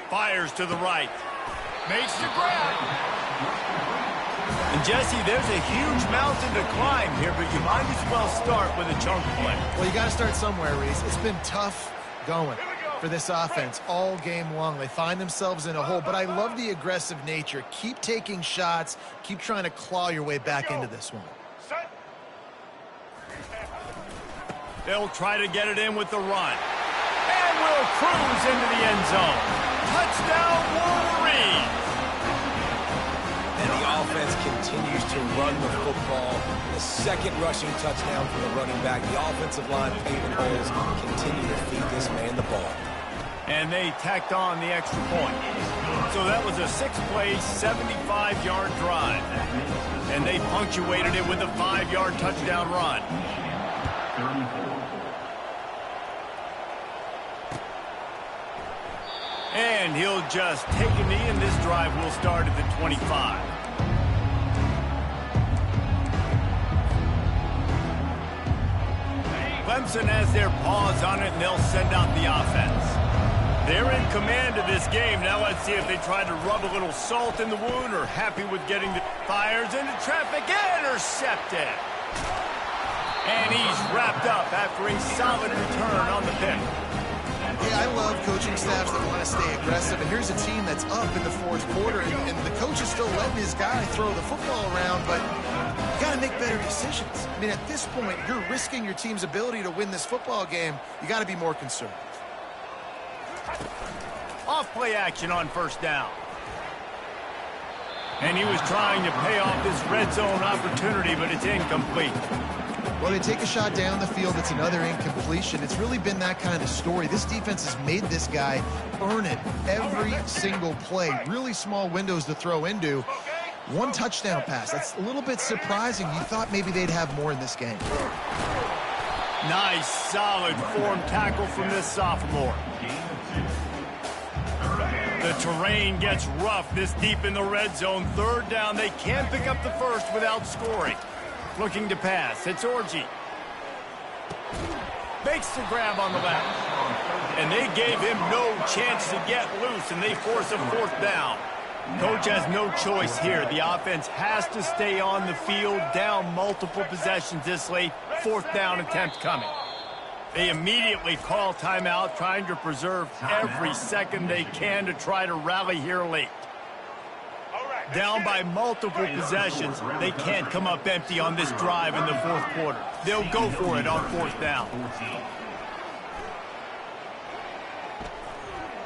Fires to the right. Makes the grab. And Jesse, there's a huge mountain to climb here, but you might as well start with a chunk play. Well, you got to start somewhere, Reese. It's been tough going for this offense all game long. They find themselves in a hole, but I love the aggressive nature. Keep taking shots. Keep trying to claw your way back into this one. They'll try to get it in with the run. And will cruise into the end zone. Touchdown, Wolverines! And the offense continues to run the football. The second rushing touchdown for the running back. The offensive line paving holes continue to feed this man the ball. And they tacked on the extra point. So that was a 6-play, 75-yard drive. And they punctuated it with a 5-yard touchdown run. And he'll just take a knee, and this drive will start at the 25. Clemson has their paws on it, and they'll send out the offense. They're in command of this game. Now let's see if they try to rub a little salt in the wound or happy with getting the fires into traffic. Intercepted. And he's wrapped up after a solid return on the pick. Yeah, I love coaching staffs that want to stay aggressive, and here's a team that's up in the fourth quarter, and the coach is still letting his guy throw the football around, but you got to make better decisions. I mean, at this point, you're risking your team's ability to win this football game. You got to be more conservative. Off play action on first down. And he was trying to pay off this red zone opportunity, but it's incomplete. Well, they take a shot down the field. It's another incompletion. It's really been that kind of story. This defense has made this guy earn it every single play. Really small windows to throw into. One touchdown pass. That's a little bit surprising. You thought maybe they'd have more in this game. Nice, solid form tackle from this sophomore. The terrain gets rough this deep in the red zone. Third down. They can't pick up the first without scoring. Looking to pass. It's Orji. Makes the grab on the left. And they gave him no chance to get loose, and they force a fourth down. Coach has no choice here. The offense has to stay on the field, down multiple possessions this late. Fourth down attempt coming. They immediately call timeout, trying to preserve every second they can to try to rally here late. Down by multiple possessions, they can't come up empty on this drive in the fourth quarter. They'll go for it on fourth down.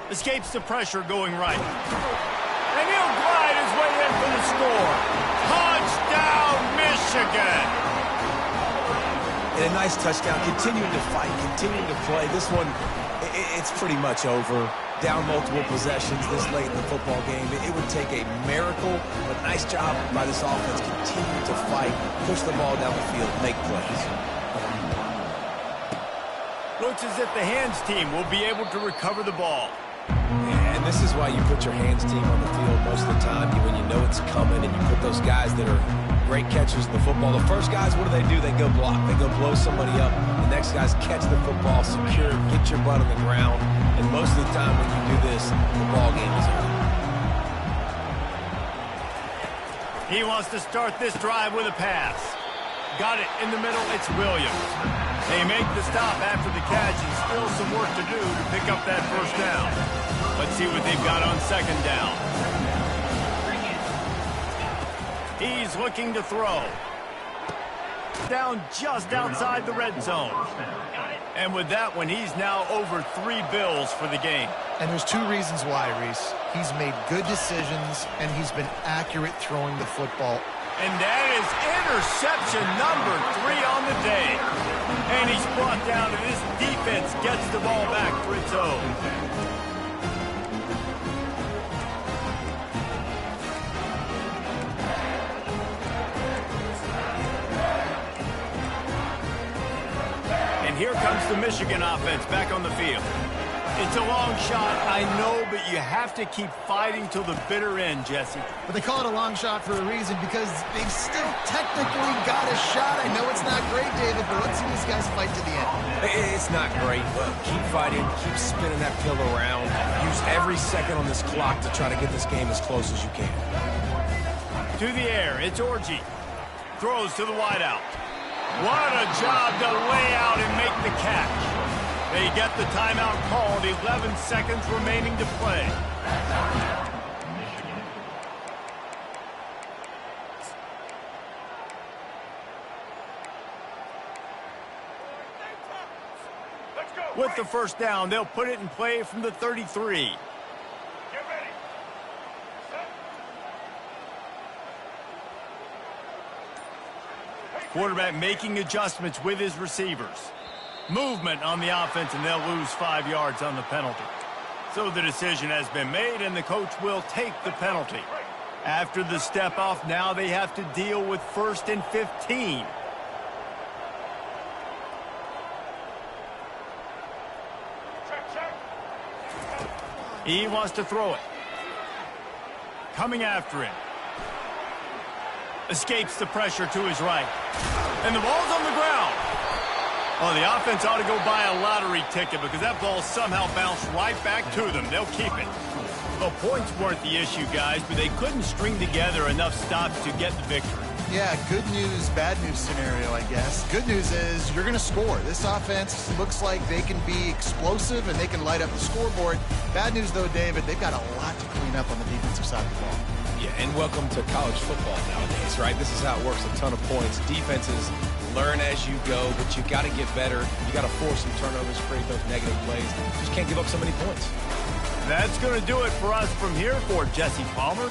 Escapes the pressure going right. And he'll glide his way in for the score. Touchdown, Michigan! And a nice touchdown, continuing to fight, continuing to play. This one, It's pretty much over. Down multiple possessions this late in the football game. It would take a miracle, but nice job by this offense. Continue to fight, push the ball down the field, make plays. Looks as if the hands team will be able to recover the ball. And this is why you put your hands team on the field most of the time. When you know it's coming and you put those guys that are great catchers in the football. The first guys, what do? They go block. They go blow somebody up. The next guys catch the football, secure, get your butt on the ground. And most of the time when you do this, the ball game is over. He wants to start this drive with a pass. Got it in the middle. It's Williams. They make the stop after the catch and still some work to do to pick up that first down. Let's see what they've got on second down. He's looking to throw. Down just outside the red zone. And with that one, he's now over 3 bills for the game. And there's 2 reasons why, Reese. He's made good decisions, and he's been accurate throwing the football. And that is interception number 3 on the day. And he's brought down, and this defense gets the ball back for its own. And here comes the Michigan offense back on the field. It's a long shot, I know, but you have to keep fighting till the bitter end, Jesse. But they call it a long shot for a reason, because they've still technically got a shot. I know it's not great, David, but let's see these guys fight to the end. It's not great, but keep fighting, keep spinning that pill around. Use every second on this clock to try to get this game as close as you can. To the air, it's Orji. Throws to the wideout. What a job to lay out and make the catch. They get the timeout called, 11 seconds remaining to play. With the first down, they'll put it in play from the 33. Quarterback making adjustments with his receivers. Movement on the offense, and they'll lose 5 yards on the penalty. So the decision has been made, and the coach will take the penalty. After the step off, now they have to deal with 1st and 15. He wants to throw it. Coming after him. Escapes the pressure to his right. And the ball's on the ground. Oh, the offense ought to go buy a lottery ticket because that ball somehow bounced right back to them. They'll keep it. Well, points weren't the issue, guys, but they couldn't string together enough stops to get the victory. Yeah, good news, bad news scenario, I guess. Good news is you're going to score. This offense looks like they can be explosive and they can light up the scoreboard. Bad news, though, David, they've got a lot to clean up on the defensive side of the ball. Yeah, and welcome to college football nowadays, right? This is how it works, a ton of points. Defenses learn as you go, but you got to get better. You got to force some turnovers, create those negative plays. Just can't give up so many points. That's going to do it for us from here for Jesse Palmer.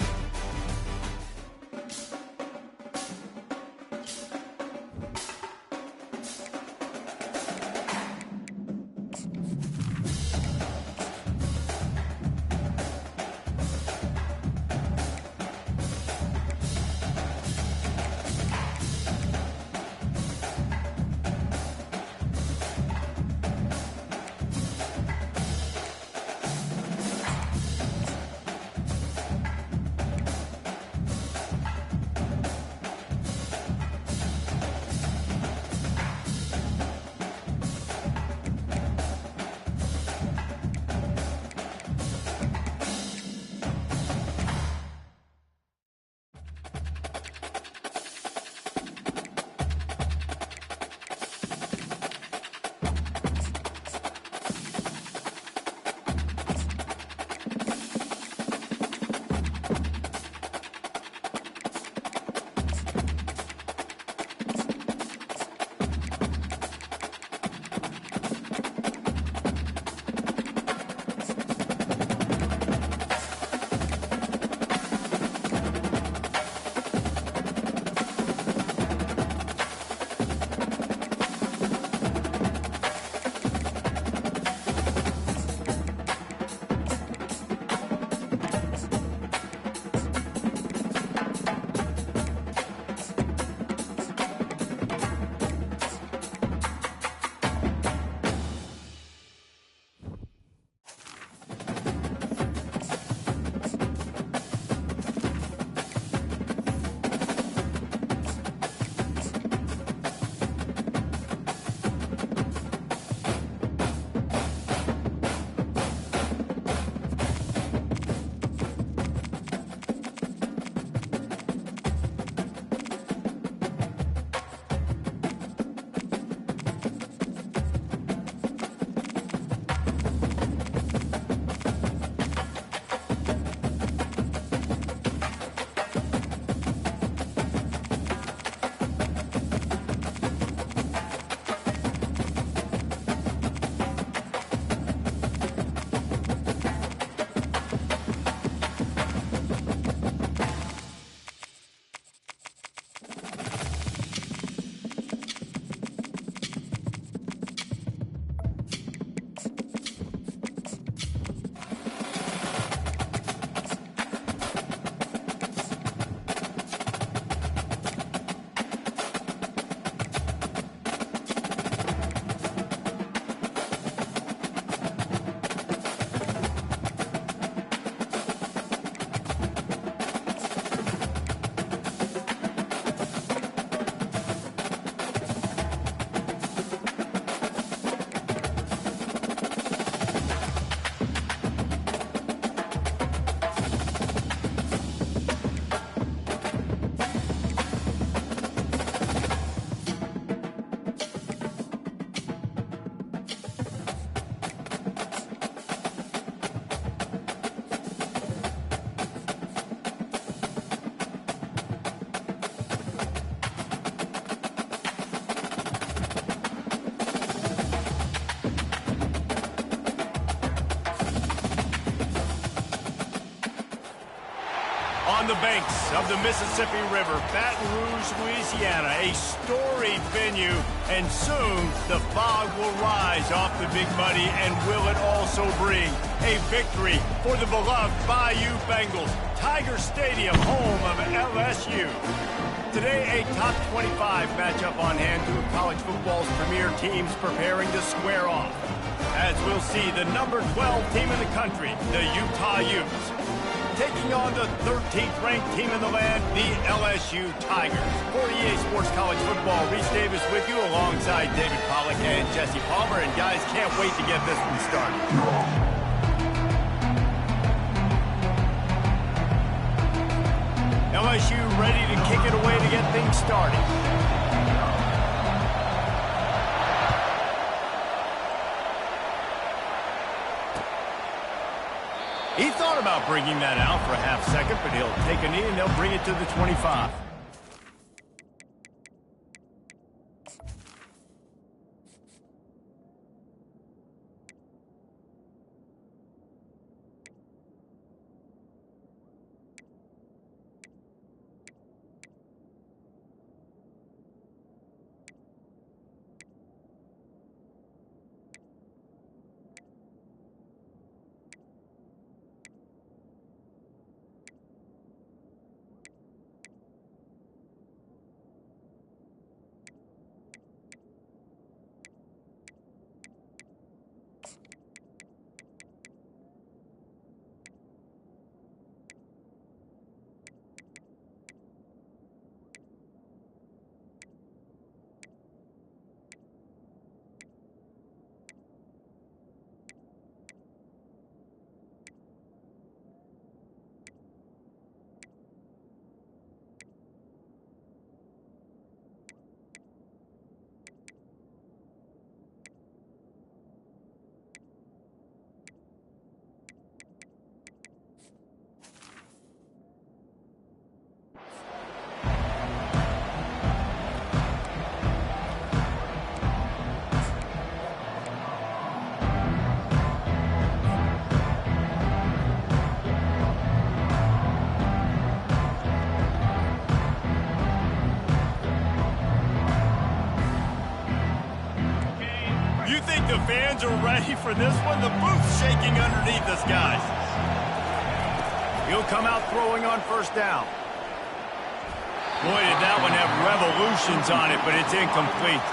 On the banks of the Mississippi River, Baton Rouge, Louisiana, a storied venue, and soon the fog will rise off the Big Muddy, and will it also bring a victory for the beloved Bayou Bengals, Tiger Stadium, home of LSU. Today, a top 25 matchup on hand, two of college football's premier teams preparing to square off, as we'll see the number 12 team in the country, the Utah Utes, taking on the 13th ranked team in the land, the LSU Tigers. For EA Sports College Football, Reese Davis with you alongside David Pollack and Jesse Palmer. And guys, can't wait to get this one started. LSU ready to kick it away to get things started. He thought about bringing that out for a half second, but he'll take a knee and they'll bring it to the 25. The fans are ready for this one. The booth's shaking underneath us, guys. He'll come out throwing on first down. Boy, did that one have revolutions on it, but it's incomplete.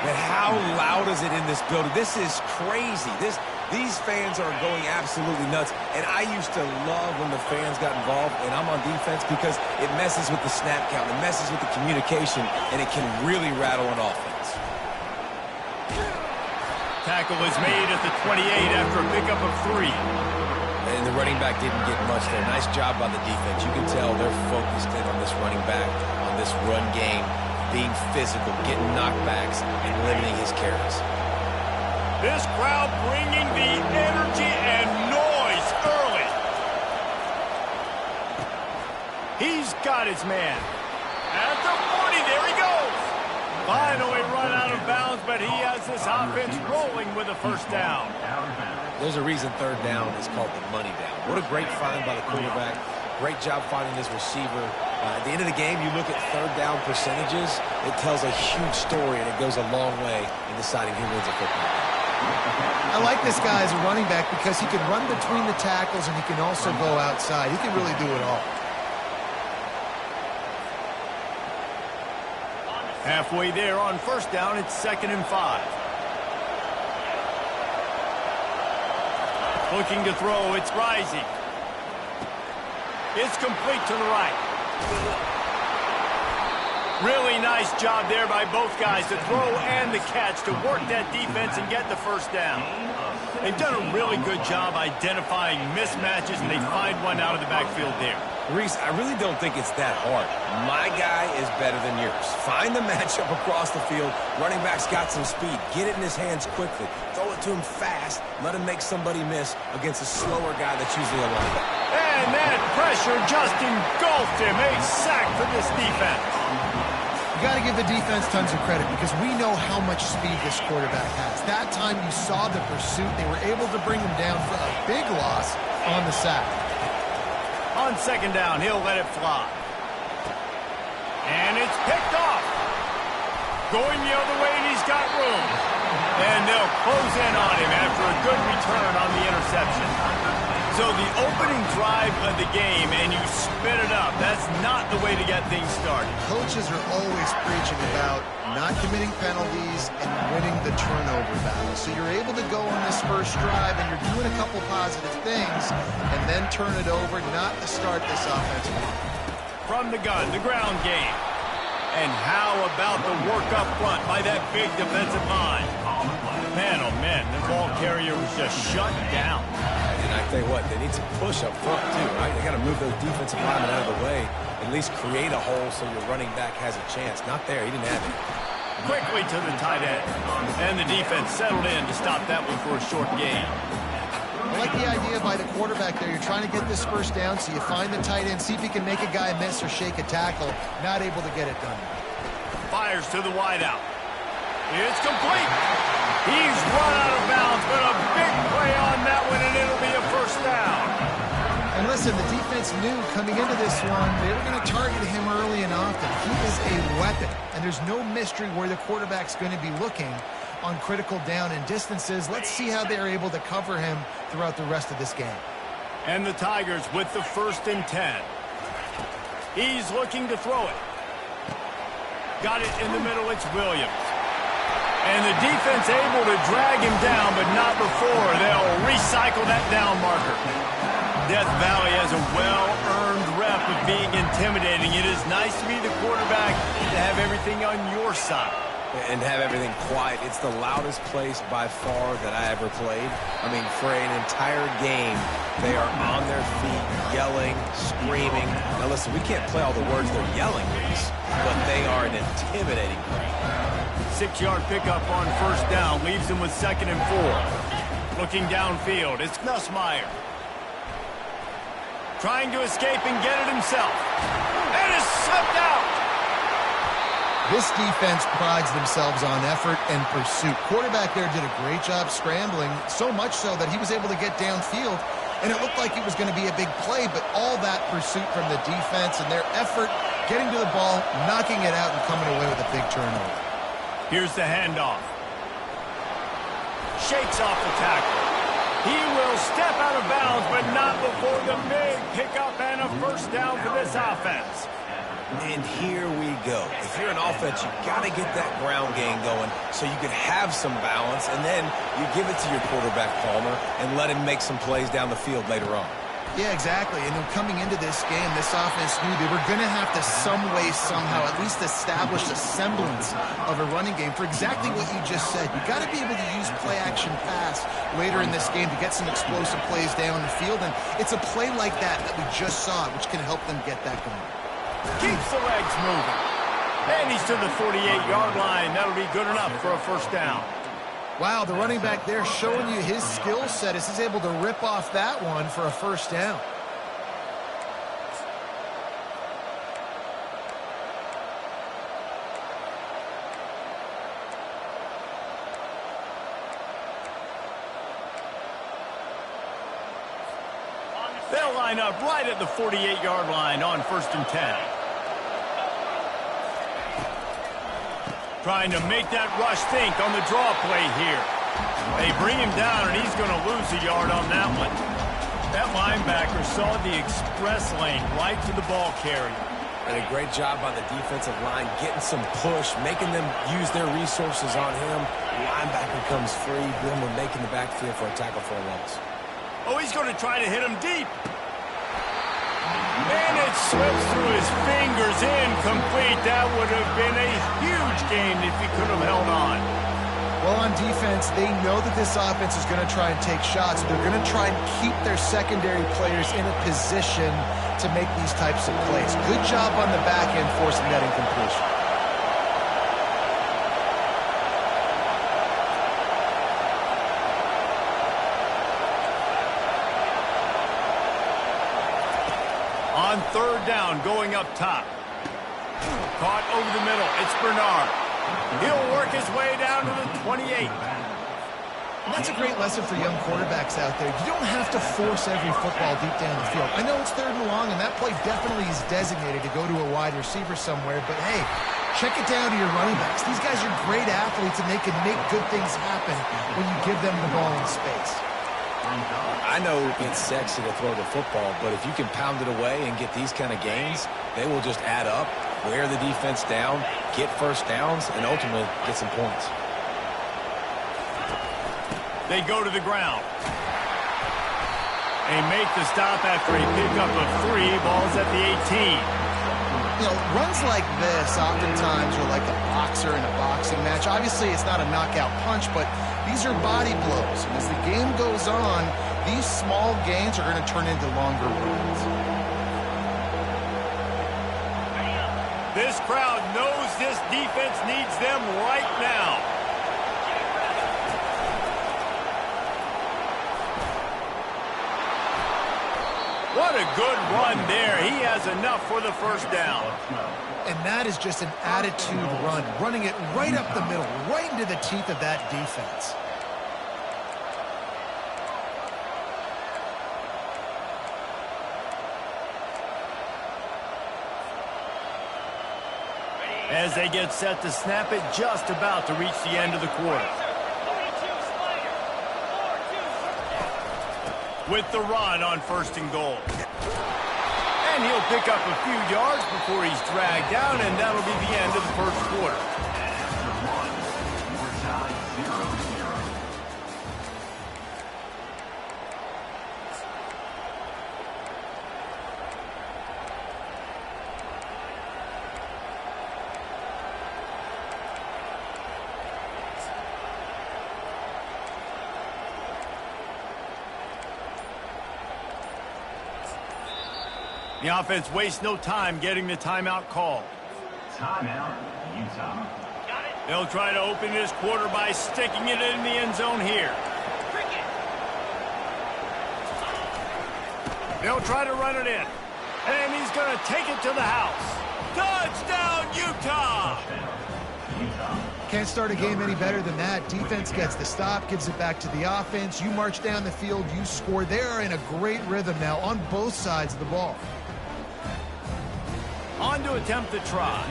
Man, how loud is it in this building? This is crazy. These fans are going absolutely nuts. And I used to love when the fans got involved, and I'm on defense, because it messes with the snap count, it messes with the communication, and it can really rattle an offense. Tackle is made at the 28 after a pickup of 3. And the running back didn't get much there. Nice job by the defense. You can tell they're focused in on this running back, on this run game, being physical, getting knockbacks, and limiting his carries. This crowd bringing the energy and noise early. He's got his man. At the 40, there he goes. Finally run out of bounds, but he has this offense rolling with a first down. There's a reason third down is called the money down. What a great find by the quarterback. Great job finding his receiver. At the end of the game, you look at third down percentages, it tells a huge story, and it goes a long way in deciding who wins a football game. I like this guy as a running back because he can run between the tackles and he can also go outside. He can really do it all. Halfway there on first down, it's 2nd and 5. Looking to throw, it's Rising. It's complete to the right. Really nice job there by both guys to throw and the catch to work that defense and get the first down. They've done a really good job identifying mismatches, and they find one out of the backfield there. Reese, I really don't think it's that hard. My guy is better than yours. Find the matchup across the field. Running back's got some speed. Get it in his hands quickly. Throw it to him fast. Let him make somebody miss against a slower guy that's usually a linebacker. And that pressure just engulfed him. A sack for this defense. You got to give the defense tons of credit because we know how much speed this quarterback has. That time you saw the pursuit. They were able to bring him down for a big loss on the sack. On On second down, he'll let it fly. And it's picked off. Going the other way, and he's got room. And they'll close in on him after a good return on the interception. So the opening drive of the game, and you spit it up. That's not the way to get things started. Coaches are always preaching about not committing penalties and winning the turnover battle. So you're able to go on this first drive, and you're doing a couple positive things, and then turn it over, not to start this offensive line. From the gun, the ground game. And how about the work up front by that big defensive line? Man, oh man, the ball carrier was just shut down. And I tell you what, they need some push up front too, right? They got to move those defensive linemen out of the way, at least create a hole so your running back has a chance. Not there, he didn't have it. Quickly to the tight end. And the defense settled in to stop that one for a short gain. I like the idea by the quarterback there. You're trying to get this first down, so you find the tight end, see if he can make a guy miss or shake a tackle. Not able to get it done. Fires to the wideout. It's complete. He's run out of bounds, but a big play on that one, and it'll be a first down. And listen, the defense knew coming into this one, they were going to target him early and often. He is a weapon, and there's no mystery where the quarterback's going to be looking on critical down and distances. Let's see how they're able to cover him throughout the rest of this game. And the Tigers with the 1st and 10. He's looking to throw it. Got it in the middle, it's Williams. And the defense able to drag him down, but not before they'll recycle that down marker. Death Valley has a well-earned rep of being intimidating. It is nice to be the quarterback to have everything on your side. And have everything quiet. It's the loudest place by far that I ever played. I mean, for an entire game, they are on their feet, yelling, screaming. Now listen, we can't play all the words they're yelling at us, but they are an intimidating crowd. 6-yard pickup on first down, leaves him with 2nd and 4. Looking downfield, it's Nussmeier. Trying to escape and get it himself. And is swept out. This defense prides themselves on effort and pursuit. Quarterback there did a great job scrambling, so much so that he was able to get downfield, and it looked like it was going to be a big play, but all that pursuit from the defense and their effort getting to the ball, knocking it out, and coming away with a big turnover. Here's the handoff. Shakes off the tackle. He will step out of bounds, but not before the big pickup and a first down for this offense. And here we go. If you're an offense, you got to get that ground game going so you can have some balance, and then you give it to your quarterback, Palmer, and let him make some plays down the field later on. Yeah, exactly. And then coming into this game, this offense knew they were going to have to some way, somehow, at least establish a semblance of a running game for exactly what you just said. You got to be able to use play-action pass later in this game to get some explosive plays down the field, and it's a play like that we just saw, which can help them get that going. Keeps the legs moving. And he's to the 48-yard line. That'll be good enough for a first down. Wow, the running back there showing you his skill set as he's able to rip off that one for a first down. They'll line up right at the 48-yard line on 1st and 10. Trying to make that rush think on the draw play here. They bring him down, and he's going to lose a yard on that one. That linebacker saw the express lane right to the ball carrier. And a great job by the defensive line, getting some push, making them use their resources on him. The linebacker comes free, then we're making the backfield for a tackle for a loss. Oh, he's going to try to hit him deep. And it slips through his fingers, incomplete. That would have been a huge gain if he could have held on. Well, on defense, they know that this offense is going to try and take shots. They're going to try and keep their secondary players in a position to make these types of plays. Good job on the back end forcing that incompletion. On 3rd down, going up top. Caught over the middle. It's Bernard. He'll work his way down to the 28. And that's a great lesson for young quarterbacks out there. You don't have to force every football deep down the field. I know it's 3rd and long, and that play definitely is designated to go to a wide receiver somewhere, but hey, check it down to your running backs. These guys are great athletes, and they can make good things happen when you give them the ball in space. I know it's sexy to throw the football, but if you can pound it away and get these kind of gains, they will just add up, wear the defense down, get first downs, and ultimately get some points. They go to the ground. They make the stop after a pickup of 3. Ball's at the 18. You know, runs like this oftentimes are like a boxer in a boxing match. Obviously, it's not a knockout punch, but these are body blows. And as the game goes on, these small gains are going to turn into longer runs. This crowd knows this defense needs them right now. What a good run there. He has enough for the first down. And that is just an attitude run, running it right up the middle, right into the teeth of that defense. As they get set to snap it, just about to reach the end of the quarter. With the run on 1st and goal. And he'll pick up a few yards before he's dragged down, and that'll be the end of the 1st quarter. The offense wastes no time getting the timeout call. Timeout, Utah. They'll try to open this quarter by sticking it in the end zone here. They'll try to run it in. And he's going to take it to the house. Touchdown, Utah! Can't start a game any better than that. Defense gets the stop, gives it back to the offense. You march down the field, you score. They're in a great rhythm now on both sides of the ball. On to attempt the try.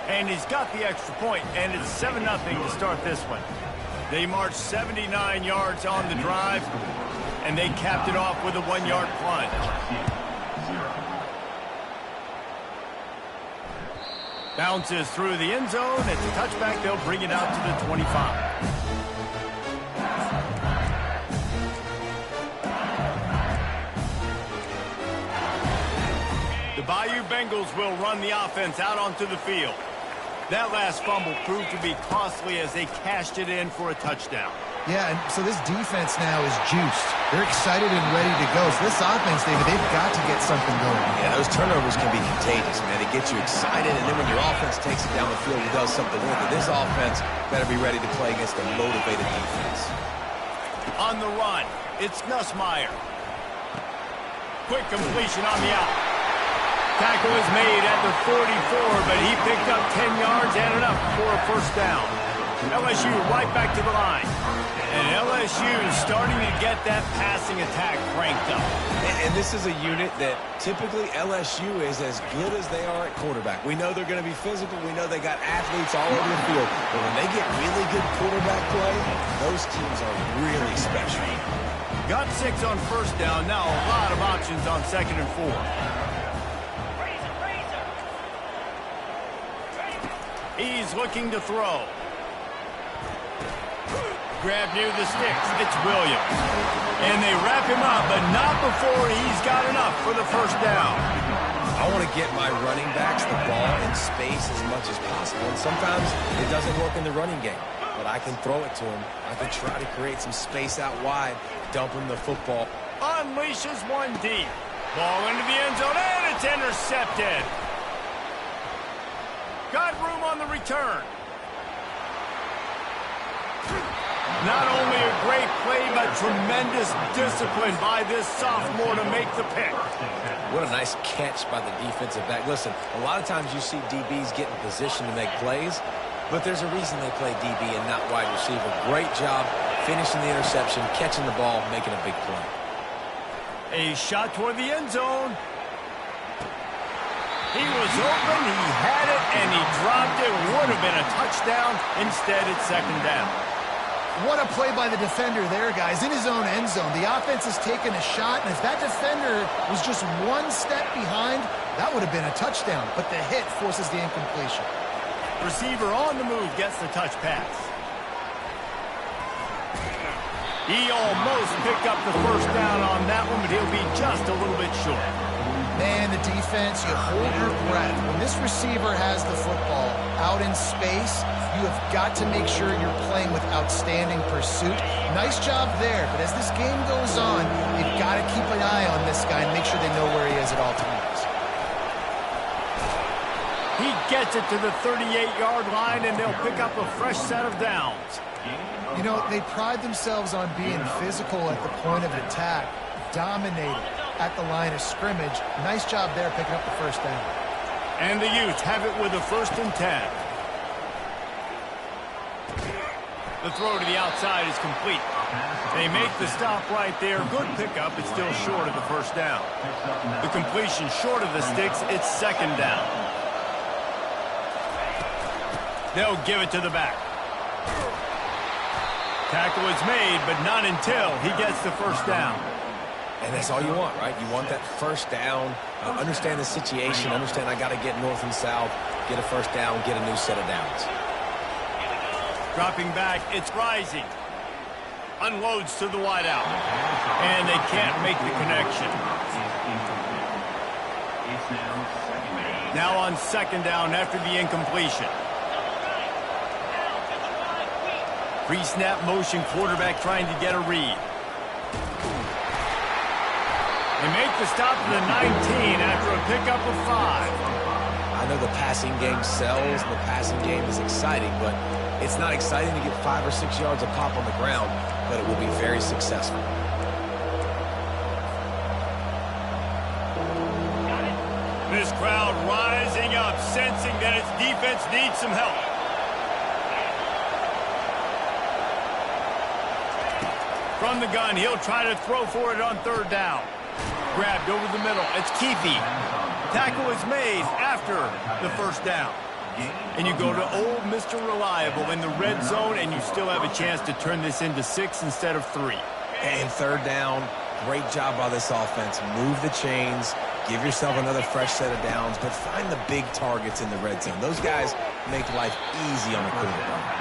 And he's got the extra point, and it's 7-0 to start this one. They marched 79 yards on the drive, and they capped it off with a 1-yard plunge. Bounces through the end zone. It's a touchback. They'll bring it out to the 25. The Bayou Bengals will run the offense out onto the field. That last fumble proved to be costly as they cashed it in for a touchdown. Yeah, and so this defense now is juiced. They're excited and ready to go. So this offense, David, they've got to get something going. Yeah, those turnovers can be contagious, man. It gets you excited, and then when your offense takes it down the field and does something with it, this offense better be ready to play against a motivated defense. On the run, it's Nussmeier. Quick completion on the out. Tackle is made at the 44, but he picked up 10 yards and enough for a first down. LSU right back to the line. And LSU is starting to get that passing attack cranked up. And this is a unit that typically LSU is as good as they are at quarterback. We know they're going to be physical. We know they got athletes all over the field. But when they get really good quarterback play, those teams are really special. Got 6 on first down. Now a lot of options on 2nd and 4. He's looking to throw. Grab near the sticks. It's Williams. And they wrap him up, but not before he's got enough for the first down. I want to get my running backs the ball in space as much as possible. And sometimes it doesn't work in the running game. But I can throw it to him. I can try to create some space out wide, dump him the football. Unleashes one deep. Ball into the end zone, and it's intercepted. Got room on the return. Not only a great play, but tremendous discipline by this sophomore to make the pick. What a nice catch by the defensive back. Listen, a lot of times you see DBs get in position to make plays. But there's a reason they play DB and not wide receiver. Great job finishing the interception, catching the ball, making a big play. A shot toward the end zone. He was open, he had it, and he dropped it. Would have been a touchdown. Instead, it's second down. What a play by the defender there, guys, in his own end zone. The offense has taken a shot, and if that defender was just one step behind, that would have been a touchdown. But the hit forces the incompletion. Receiver on the move gets the touch pass. He almost picked up the first down on that one, but he'll be just a little bit short. Man, the defense, you hold your breath. When this receiver has the football out in space, you have got to make sure you're playing with outstanding pursuit. Nice job there, but as this game goes on, you've got to keep an eye on this guy and make sure they know where he is at all times. He gets it to the 38-yard line, and they'll pick up a fresh set of downs. You know, they pride themselves on being physical at the point of attack, dominating at the line of scrimmage. Nice job there picking up the first down. And the Utes have it with a 1st and 10. The throw to the outside is complete. They make the stop right there. Good pickup. It's still short of the first down. The completion short of the sticks. It's second down. They'll give it to the back. Tackle is made, but not until he gets the first down. And that's all you want, right? You want that first down, understand the situation, understand I got to get north and south, get a first down, get a new set of downs. Dropping back, it's Rising. Unloads to the wideout. And they can't make the connection. Now on second down after the incompletion. Pre-snap motion, quarterback trying to get a read. They make the stop to the 19 after a pickup of 5. I know the passing game sells, and the passing game is exciting, but it's not exciting to get 5 or 6 yards of pop on the ground, but it will be very successful. This crowd rising up, sensing that its defense needs some help. From the gun, he'll try to throw for it on third down. Grabbed over the middle. It's Keefe. Tackle is made after the first down. And you go to old Mr. Reliable in the red zone, and you still have a chance to turn this into 6 instead of 3. And third down, great job by this offense. Move the chains, give yourself another fresh set of downs, but find the big targets in the red zone. Those guys make life easy on the quarterback.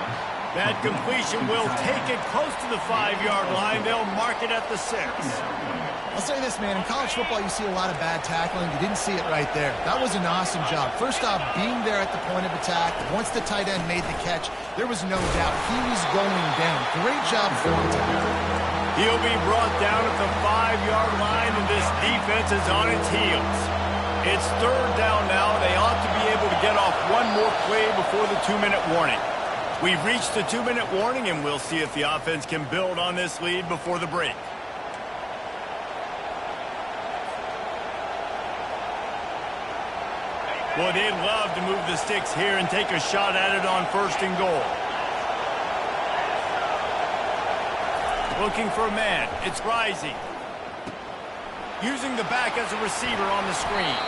That completion will take it close to the 5-yard line. They'll mark it at the 6. I'll say this, man. In college football, you see a lot of bad tackling. You didn't see it right there. That was an awesome job. First off, being there at the point of attack. Once the tight end made the catch, there was no doubt he was going down. Great job for him. He'll be brought down at the 5-yard line, and this defense is on its heels. It's third down now. They ought to be able to get off one more play before the 2-minute warning. We've reached the 2-minute warning, and we'll see if the offense can build on this lead before the break. Boy, they'd love to move the sticks here and take a shot at it on 1st and goal. Looking for a man. It's Rising. Using the back as a receiver on the screen.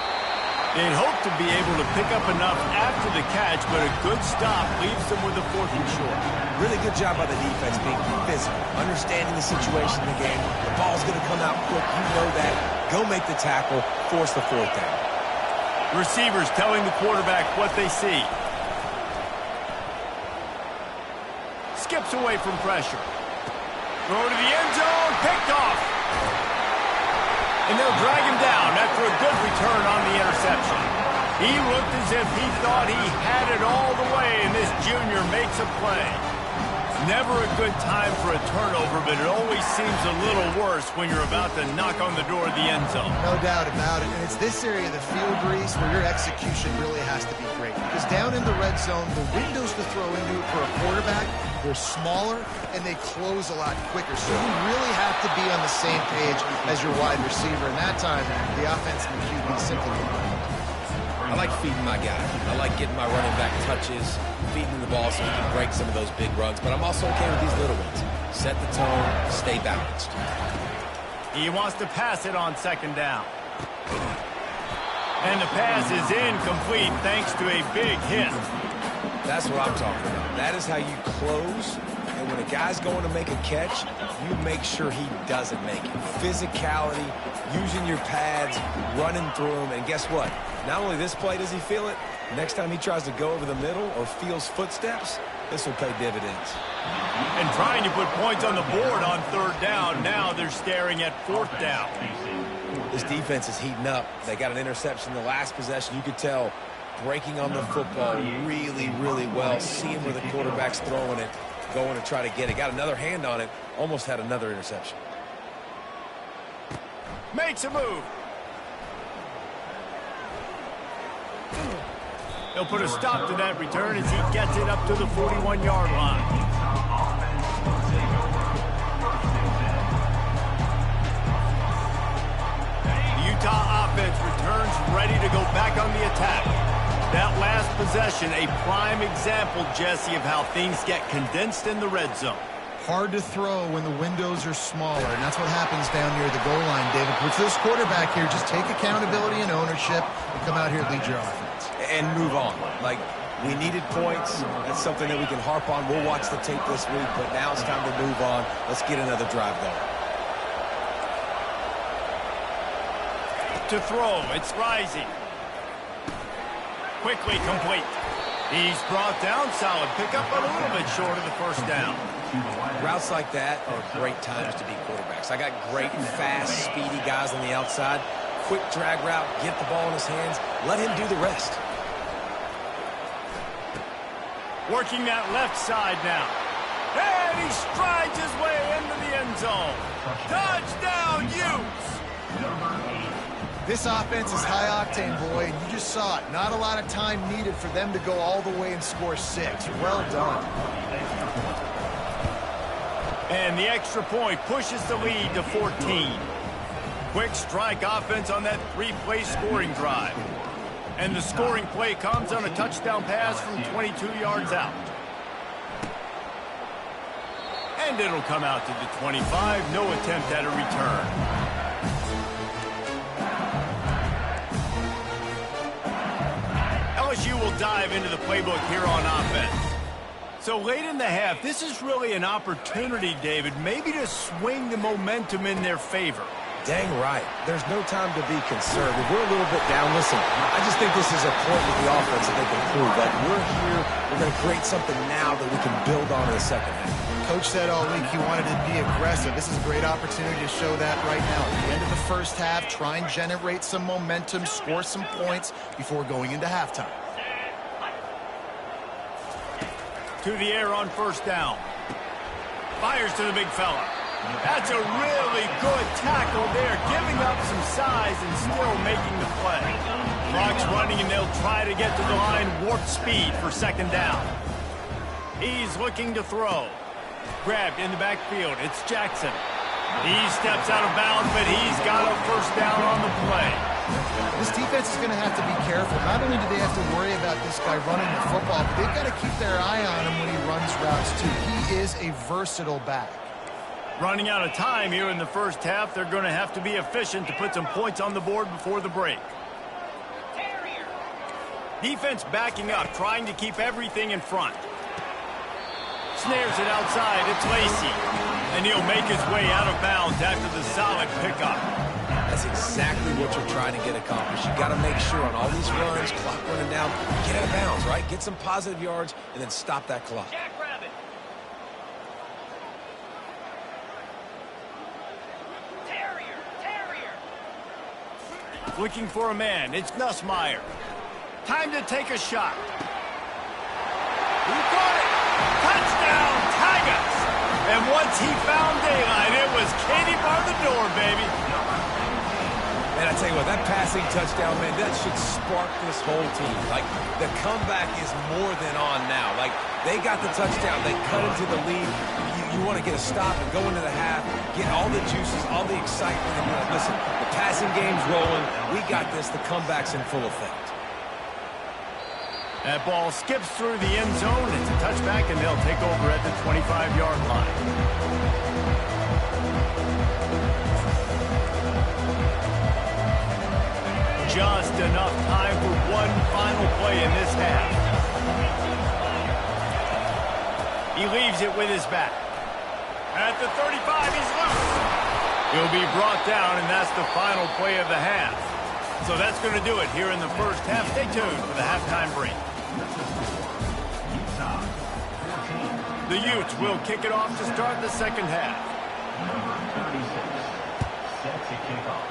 They'd hope to be able to pick up enough after the catch, but a good stop leaves them with a 4th and short. Really good job by the defense being physical, understanding the situation in the game. The ball's going to come out quick. You know that. Go make the tackle, force the 4th down. Receivers telling the quarterback what they see. Skips away from pressure. Throw to the end zone, picked off. And they'll drag him down after a good return on the interception. He looked as if he thought he had it all the way, and this junior makes a play. Never a good time for a turnover, but it always seems a little worse when you're about to knock on the door of the end zone. No doubt about it. And it's this area of the field, Reese, where your execution really has to be great. Because down in the red zone, the windows to throw into for a quarterback, they're smaller and they close a lot quicker. So you really have to be on the same page as your wide receiver. And that time, the offense and the QB simply didn't. I like feeding my guy. I like getting my running back touches, feeding the ball so he can break some of those big runs. But I'm also okay with these little ones. Set the tone, stay balanced. He wants to pass it on second down. And the pass is incomplete thanks to a big hit. That's what I'm talking about. That is how you close. And when a guy's going to make a catch, you make sure he doesn't make it. Physicality, using your pads, running through them. And guess what? Not only this play does he feel it, next time he tries to go over the middle or feels footsteps, this will pay dividends. And trying to put points on the board on third down. Now they're staring at fourth down. This defense is heating up. They got an interception the last possession. You could tell breaking on the football really, really well. Seeing where the quarterback's throwing it, going to try to get it. Got another hand on it. Almost had another interception. Makes a move. He'll put a stop to that return as he gets it up to the 41-yard line. Utah offense returns ready to go back on the attack. That last possession, a prime example, Jesse, of how things get condensed in the red zone. Hard to throw when the windows are smaller, and that's what happens down near the goal line, David. With this quarterback here, just take accountability and ownership and come out here and lead your offense. And move on. Like, we needed points. That's something that we can harp on. We'll watch the tape this week, but now it's time to move on. Let's get another drive going. To throw, it's rising. Quickly complete. He's brought down, solid pickup, but a little bit short of the first down. Routes like that are great times to be quarterbacks. I got great, fast, speedy guys on the outside. Quick drag route, get the ball in his hands, let him do the rest. Working that left side now. And he strides his way into the end zone. Touchdown, Utes! This offense is high-octane, boy, and you just saw it. Not a lot of time needed for them to go all the way and score 6. Well done. And the extra point pushes the lead to 14. Quick strike offense on that 3-play scoring drive. And the scoring play comes on a touchdown pass from 22 yards out. And it'll come out to the 25. No attempt at a return. LSU will dive into the playbook here on offense. So late in the half, this is really an opportunity, David, maybe to swing the momentum in their favor. Dang right. There's no time to be concerned. If we're a little bit down, listen, I just think this is a point with the offense that they can prove. Like, we're here, we're going to create something now that we can build on in the second half. Coach said all week he wanted to be aggressive. This is a great opportunity to show that right now. At the end of the first half, try and generate some momentum, score some points before going into halftime. To the air on first down. Fires to the big fella. That's a really good tackle there, giving up some size and still making the play. Clock's running, and they'll try to get to the line warp speed for second down. He's looking to throw. Grabbed in the backfield. It's Jackson. He steps out of bounds, but he's got a first down on the play. This defense is going to have to be careful. Not only do they have to worry about this guy running the football, but they've got to keep their eye on him when he runs routes, too. He is a versatile back. Running out of time here in the first half, they're going to have to be efficient to put some points on the board before the break. Defense backing up, trying to keep everything in front. Snares it outside, it's Lacey. And he'll make his way out of bounds after the solid pickup. That's exactly what you're trying to get accomplished. You got to make sure on all these runs, clock running down, get out of bounds, right? Get some positive yards, and then stop that clock. Looking for a man. It's Nussmeier. Time to take a shot. He caught it. Touchdown, Tigers. And once he found daylight, it was Katie bar the door, baby. And I tell you what, that passing touchdown, man, that should spark this whole team. Like, the comeback is more than on now. Like, they got the touchdown. They cut into the lead. You want to get a stop and go into the half, get all the juices, all the excitement, and be like, listen, the passing game's rolling. We got this. The comeback's in full effect. That ball skips through the end zone. It's a touchback, and they'll take over at the 25-yard line. Just enough time for one final play in this half. He leaves it with his back. At the 35, he's loose. He'll be brought down, and that's the final play of the half. So that's going to do it here in the first half. Stay tuned for the halftime break. The Utes will kick it off to start the second half. Number 36, set to kick off.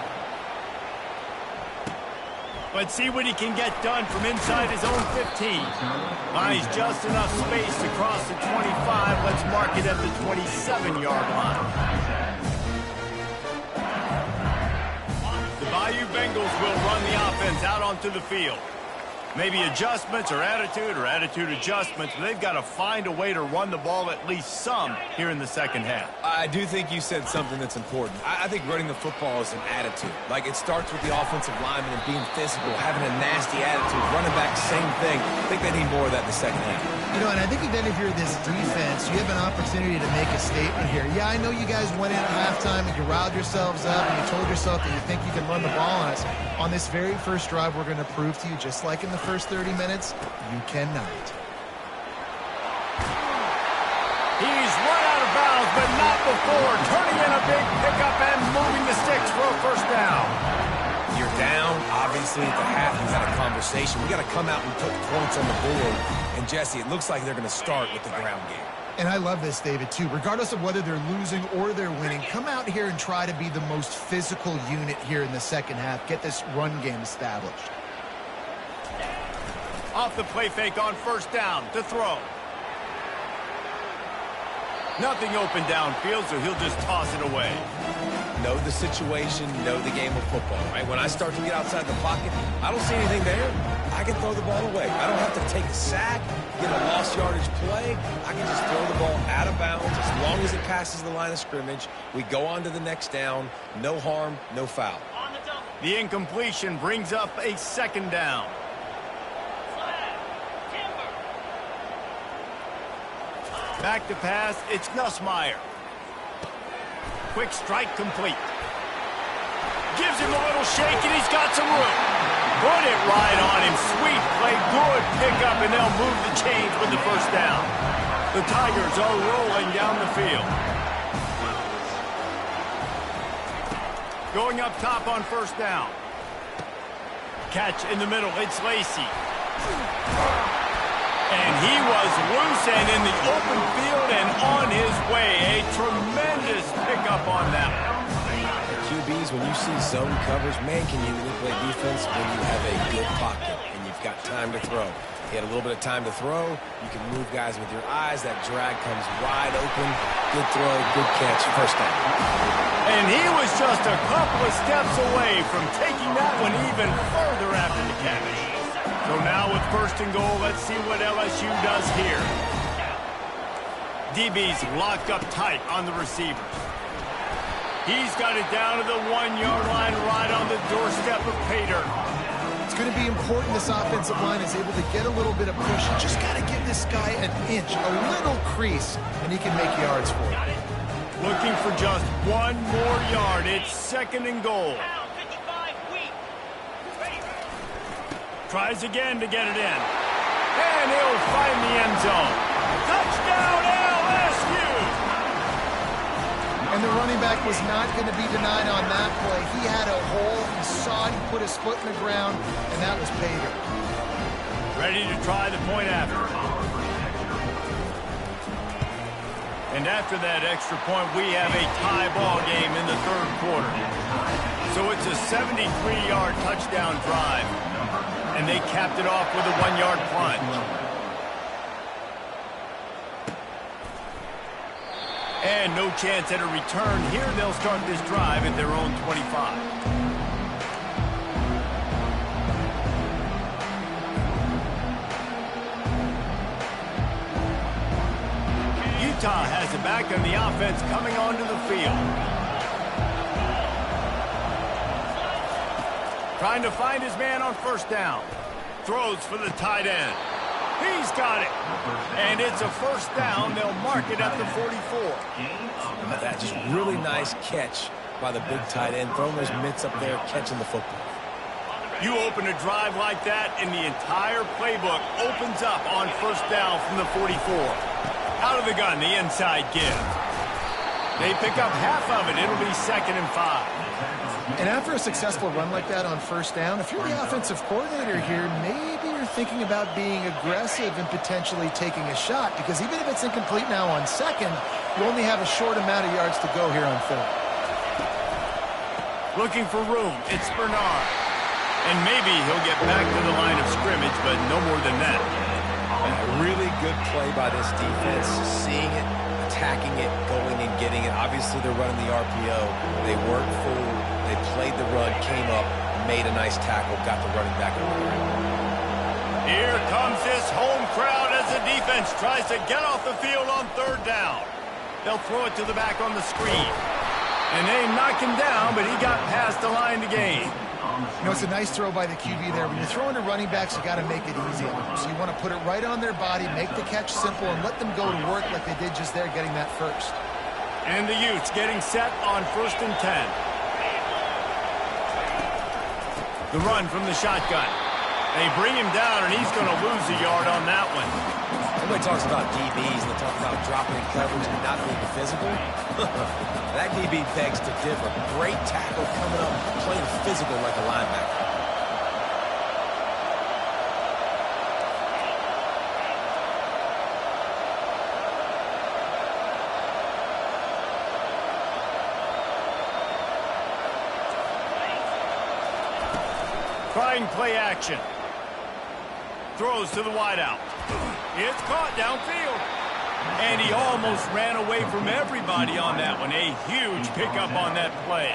Let's see what he can get done from inside his own 15. Finds just enough space to cross the 25. Let's mark it at the 27-yard line. The Bayou Bengals will run the offense out onto the field. Maybe adjustments or attitude adjustments. But they've got to find a way to run the ball at least some here in the second half. I do think you said something that's important. I think running the football is an attitude. Like, it starts with the offensive lineman and being physical, having a nasty attitude. Running back, same thing. I think they need more of that in the second half. You know, and I think then if you're this defense, you have an opportunity to make a statement here. Yeah, I know you guys went in at halftime and you riled yourselves up and you told yourself that you think you can run the ball on us. On this very first drive, we're going to prove to you, just like in the first 30 minutes, you cannot. He's run out of bounds, but not before. Turning in a big pickup and moving the sticks for a first down. You're down. Obviously, at the half, you had a conversation. We got to come out and put points on the board. And, Jesse, it looks like they're going to start with the ground game. And I love this, David, too. Regardless of whether they're losing or they're winning, come out here and try to be the most physical unit here in the second half. Get this run game established. Off the play fake on first down to throw. Nothing open downfield, so he'll just toss it away. Know the situation, know the game of football, right? When I start to get outside the pocket, I don't see anything there. I can throw the ball away. I don't have to take a sack, get a lost yardage play. I can just throw the ball out of bounds as long as it passes the line of scrimmage. We go on to the next down. No harm, no foul. The incompletion brings up a second down. Back to pass, it's Nussmeier. Quick strike complete. Gives him a little shake, and he's got some room. Put it right on him. Sweet play, good pickup, and they'll move the chains with the first down. The Tigers are rolling down the field. Going up top on first down. Catch in the middle, it's Lacey. And he was loose and in the open field and on his way. A tremendous pickup on that one. QBs, when you see zone coverage, man, can you play defense when you have a good pocket and you've got time to throw. He had a little bit of time to throw. You can move guys with your eyes. That drag comes wide open. Good throw, good catch, first down. And he was just a couple of steps away from taking that one even further after the catch. So now with first and goal, let's see what LSU does here. DB's locked up tight on the receivers. He's got it down to the 1-yard line right on the doorstep of Pater. It's going to be important this offensive line is able to get a little bit of push. You just got to give this guy an inch, a little crease, and he can make yards for you. Looking for just one more yard. It's second and goal. Tries again to get it in. And he'll find the end zone. Touchdown, LSU! And the running back was not going to be denied on that play. He had a hole. He saw it. He put his foot in the ground, and that was Pater. Ready to try the point after. And after that extra point, we have a tie ball game in the third quarter. So it's a 73-yard touchdown drive. And they capped it off with a 1-yard plunge. And no chance at a return here. They'll start this drive at their own 25. Utah has it back on the offense coming onto the field. Trying to find his man on first down. Throws for the tight end. He's got it. And it's a first down. They'll mark it at the 44. That just really nice catch by the big tight end, throwing those mitts up there, catching the football. You open a drive like that, and the entire playbook opens up on first down from the 44. Out of the gun, the inside give. They pick up half of it. It'll be 2nd and 5. And after a successful run like that on first down, if you're the offensive coordinator here, maybe you're thinking about being aggressive and potentially taking a shot, because even if it's incomplete now on second, you only have a short amount of yards to go here on third. Looking for room. It's Bernard. And maybe he'll get back to the line of scrimmage, but no more than that. And a really good play by this defense, seeing it, attacking it, going and getting it. Obviously, they're running the RPO. They weren't fooled. They played the run, came up, made a nice tackle, got the running back over the ground. Here comes this home crowd as the defense tries to get off the field on third down. They'll throw it to the back on the screen. And they knock him down, but he got past the line to gain. You know, it's a nice throw by the QB there. When you're throwing to running backs, you got to make it easy on them. So you want to put it right on their body, make the catch simple, and let them go to work like they did just there, getting that first. And the Utes getting set on 1st and 10. The run from the shotgun. They bring him down, and he's going to lose a yard on that one. Everybody talks about DBs, and they talk about dropping in coverage and not being physical. That DB begs to differ. Great tackle coming up, playing physical like a linebacker. Trying play action. Throws to the wideout. It's caught downfield. And he almost ran away from everybody on that one. A huge pickup on that play.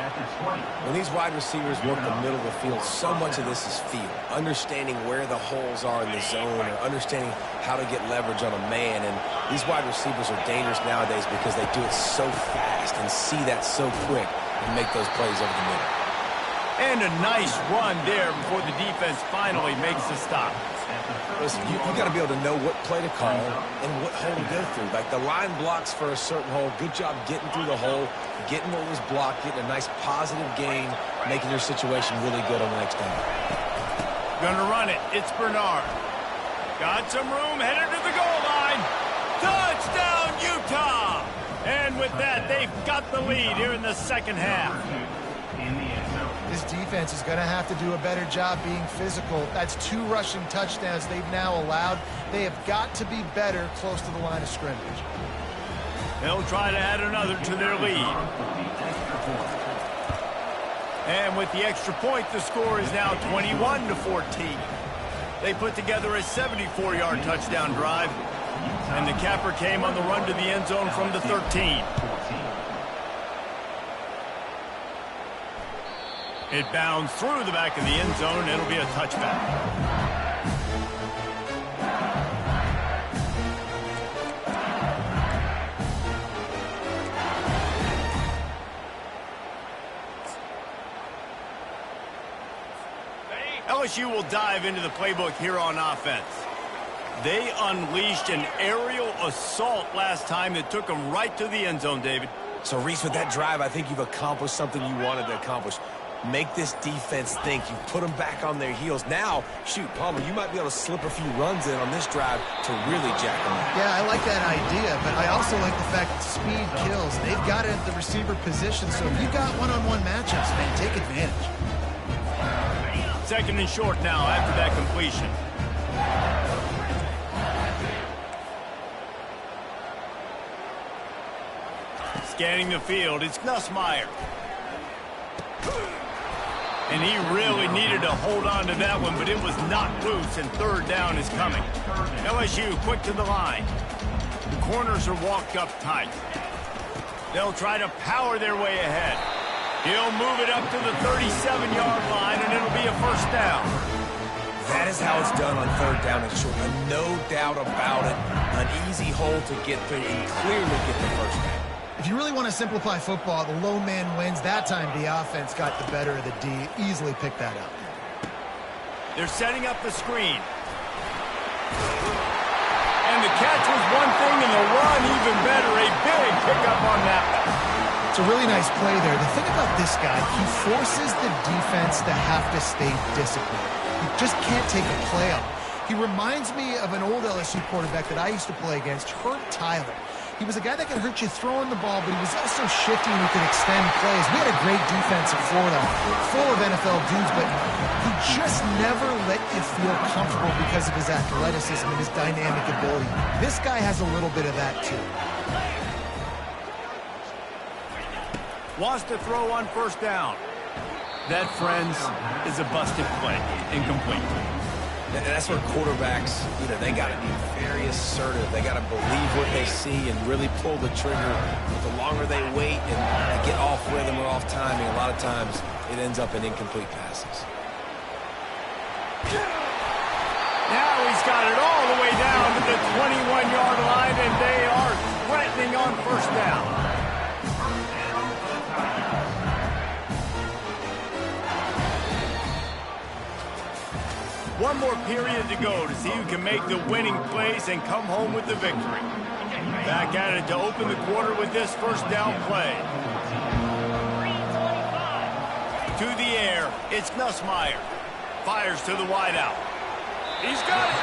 When these wide receivers work the middle of the field, so much of this is feel. Understanding where the holes are in the zone, or understanding how to get leverage on a man. And these wide receivers are dangerous nowadays because they do it so fast and see that so quick and make those plays over the middle. And a nice run there before the defense finally makes the stop. Listen, you got to be able to know what play to call and what hole to go through. Like the line blocks for a certain hole. Good job getting through the hole, getting what was blocked, getting a nice positive gain, making your situation really good on the next down. Gonna run it. It's Bernard. Got some room, headed to the goal line. Touchdown, Utah! And with that, they've got the lead here in the second half. This defense is going to have to do a better job being physical. That's 2 rushing touchdowns they've now allowed. They have got to be better close to the line of scrimmage. They'll try to add another to their lead. And with the extra point, the score is now 21-14. They put together a 74-yard touchdown drive. And the capper came on the run to the end zone from the 13. It bounds through the back of the end zone, and it'll be a touchback. LSU will dive into the playbook here on offense. They unleashed an aerial assault last time that took them right to the end zone, David. So, Reese, with that drive, I think you've accomplished something you wanted to accomplish. Make this defense think. You put them back on their heels. Now, shoot, Palmer, you might be able to slip a few runs in on this drive to really jack them up. Yeah, I like that idea, but I also like the fact that speed kills. They've got it at the receiver position, so if you got one-on-one matchups, man, take advantage. 2nd and short now after that completion. Scanning the field, it's Nussmeier. And he really needed to hold on to that one, but it was knocked loose, and 3rd down is coming. LSU quick to the line. The corners are walked up tight. They'll try to power their way ahead. He'll move it up to the 37-yard line, and it'll be a first down. That is how it's done on 3rd down and short. No doubt about it. An easy hole to get through and clearly get the first down. If you really want to simplify football, the low man wins. That time the offense got the better of the D. Easily picked that up. They're setting up the screen. the catch was one thing and the run even better. A big pickup on that one. It's a really nice play there. The thing about this guy, he forces the defense to have to stay disciplined. You just can't take a play on him. He reminds me of an old LSU quarterback that I used to play against, Herb Tyler. He was a guy that could hurt you throwing the ball, but he was also shifty and he could extend plays. We had a great defense in Florida, full of NFL dudes, but he just never let you feel comfortable because of his athleticism and his dynamic ability. This guy has a little bit of that too. Wants to throw on first down. That, friends, is a busted play. Incomplete. And that's where quarterbacks, they got to be very assertive. They got to believe what they see and really pull the trigger. But the longer they wait and get off rhythm or off timing, a lot of times it ends up in incomplete passes. Now he's got it all the way down to the 21-yard line, and they are threatening on first down. One more period to go to see who can make the winning plays and come home with the victory. Back at it to open the quarter with this first down play. To the air, it's Nussmeier. Fires to the wideout. He's got it.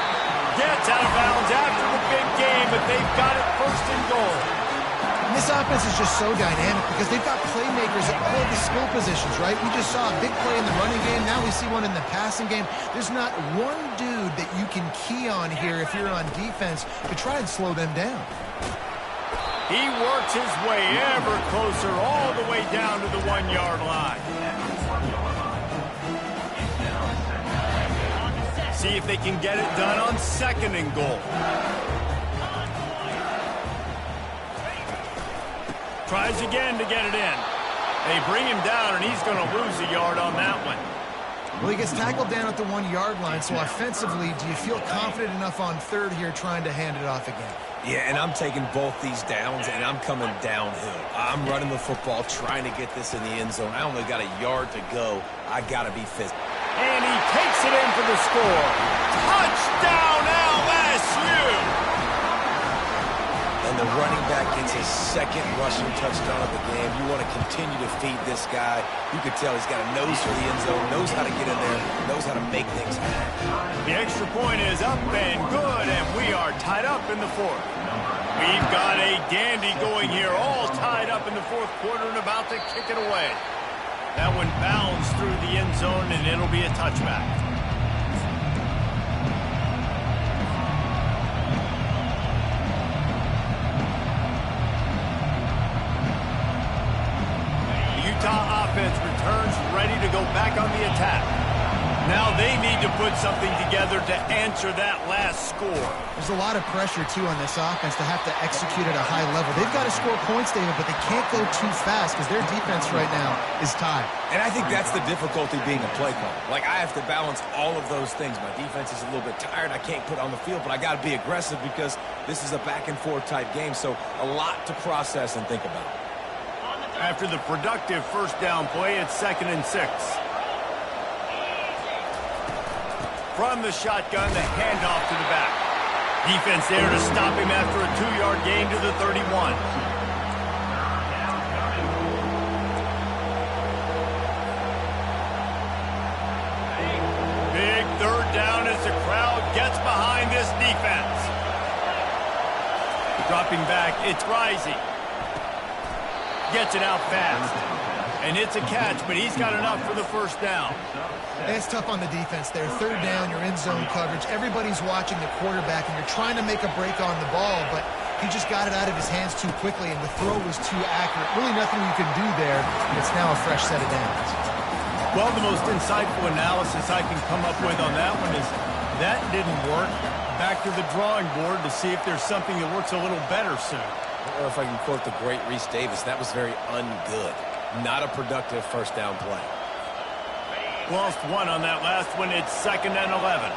Gets out of bounds after the big game, but they've got it first and goal. And this offense is just so dynamic because they've got playmakers at all the skill positions, right? We just saw a big play in the running game. Now we see one in the passing game. There's not one dude that you can key on here if you're on defense to try and slow them down. He works his way ever closer all the way down to the 1-yard line. See if they can get it done on second and goal. Tries again to get it in. They bring him down, and he's going to lose a yard on that one. Well, he gets tackled down at the 1-yard line, so offensively, do you feel confident enough on third here trying to hand it off again? Yeah, and I'm taking both these downs, and I'm coming downhill. I'm running the football, trying to get this in the end zone. I only got a yard to go. I got to be physical. And he takes it in for the score. Touchdown, LSU! And the running back gets his second rushing touchdown of the game. You want to continue to feed this guy. You can tell he's got a nose for the end zone, knows how to get in there, knows how to make things happen. The extra point is up and good, and we are tied up in the fourth. We've got a dandy going here, all tied up in the fourth quarter and about to kick it away. That one bounds through the end zone, and it'll be a touchback. Utah offense returns ready to go back on the attack. Now they need to put something together to answer that last score. There's a lot of pressure, too, on this offense to have to execute at a high level. They've got to score points, David, but they can't go too fast because their defense right now is tied. And I think that's the difficulty being a play caller. Like, I have to balance all of those things. My defense is a little bit tired. I can't put on the field, but I got to be aggressive because this is a back-and-forth type game. So a lot to process and think about. After the productive first down play, it's 2nd and 6. From the shotgun, the handoff to the back. Defense there to stop him after a 2-yard gain to the 31. Big third down as the crowd gets behind this defense. Dropping back, it's Rising. Gets it out fast. And it's a catch, but he's got enough for the first down. It's tough on the defense there. Third down, you're in zone coverage. Everybody's watching the quarterback, and you're trying to make a break on the ball, but he just got it out of his hands too quickly, and the throw was too accurate. Really nothing you can do there, and it's now a fresh set of downs. Well, the most insightful analysis I can come up with on that one is that didn't work. Back to the drawing board to see if there's something that works a little better soon. I don't know if I can quote the great Reese Davis. That was very ungood. Not a productive first down play. Lost one on that last one. It's 2nd and 11.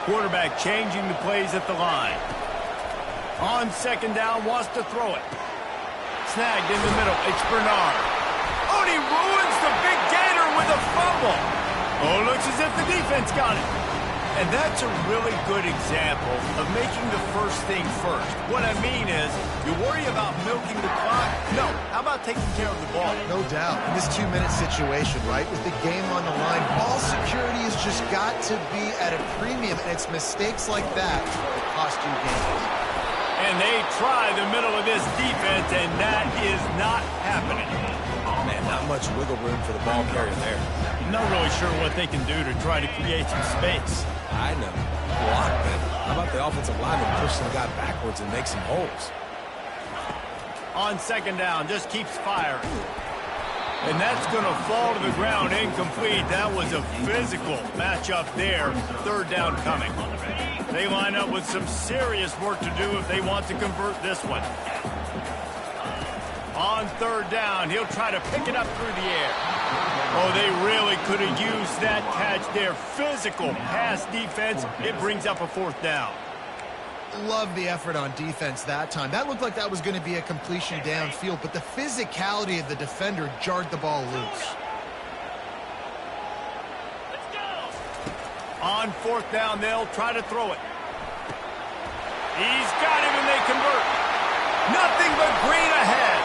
Quarterback changing the plays at the line. On 2nd down, wants to throw it. Snagged in the middle. It's Bernard. Oh, and he ruins the big gainer with a fumble. Oh, looks as if the defense got it. And that's a really good example of making the first thing first. What I mean is, you worry about milking the clock. No, how about taking care of the ball? No doubt. In this 2-minute situation, right, with the game on the line, ball security has just got to be at a premium, and it's mistakes like that that cost you games. And they try the middle of this defense, and that is not happening. Man, not much wiggle room for the ball carrier there. I'm not really sure what they can do to try to create some space. I know. Block, man. How about the offensive lineman push some guy backwards and make some holes? On second down, just keeps firing. And that's going to fall to the ground incomplete. That was a physical matchup there. Third down coming. They line up with some serious work to do if they want to convert this one. On third down, he'll try to pick it up through the air. Oh, they really could have used that catch there. Physical pass defense. It brings up a fourth down. Love the effort on defense that time. That looked like that was going to be a completion downfield, but the physicality of the defender jarred the ball loose. On fourth down, they'll try to throw it. He's got him, and they convert. Nothing but green ahead.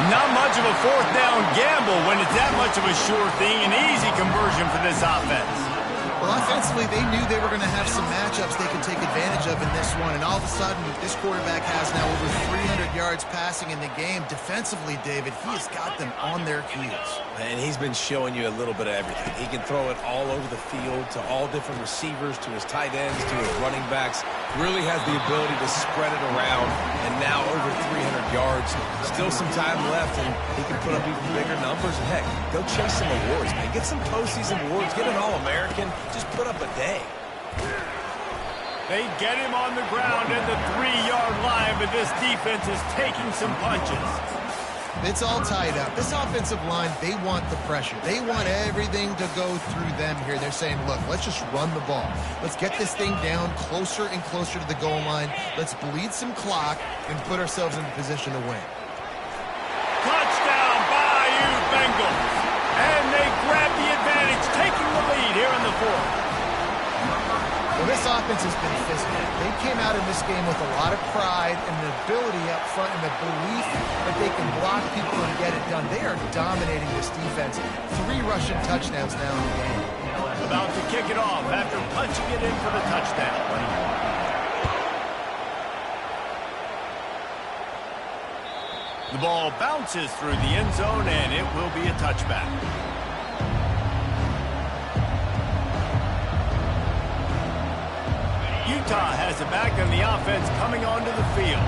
Not much of a fourth down gamble when it's that much of a sure thing. An easy conversion for this offense. Well, offensively, they knew they were going to have some matchups they could take advantage of in this one, and all of a sudden, this quarterback has now over 300 yards passing in the game. Defensively, David, he has got them on their heels. And he's been showing you a little bit of everything. He can throw it all over the field to all different receivers, to his tight ends, to his running backs. Really has the ability to spread it around, and now over 300 yards. Still some time left, and he can put up even bigger numbers. And heck, go chase some awards, man. Get some postseason awards. Get an All-American. Just put up a day. They get him on the ground at the 3-yard line, but this defense is taking some punches. It's all tied up. This offensive line, they want the pressure. They want everything to go through them here. They're saying, look, let's just run the ball. Let's get this thing down closer and closer to the goal line. Let's bleed some clock and put ourselves in position to win. Touchdown, Bayou Bengals. And they grab the advantage, taking the lead here in the fourth. Well, this offense has been physical. They came out in this game with a lot of pride and the ability up front and the belief that they can block people and get it done. They are dominating this defense. 3 rushing touchdowns now in the game. About to kick it off after punching it in for the touchdown. The ball bounces through the end zone, and it will be a touchback. Utah has it back, and the offense coming onto the field.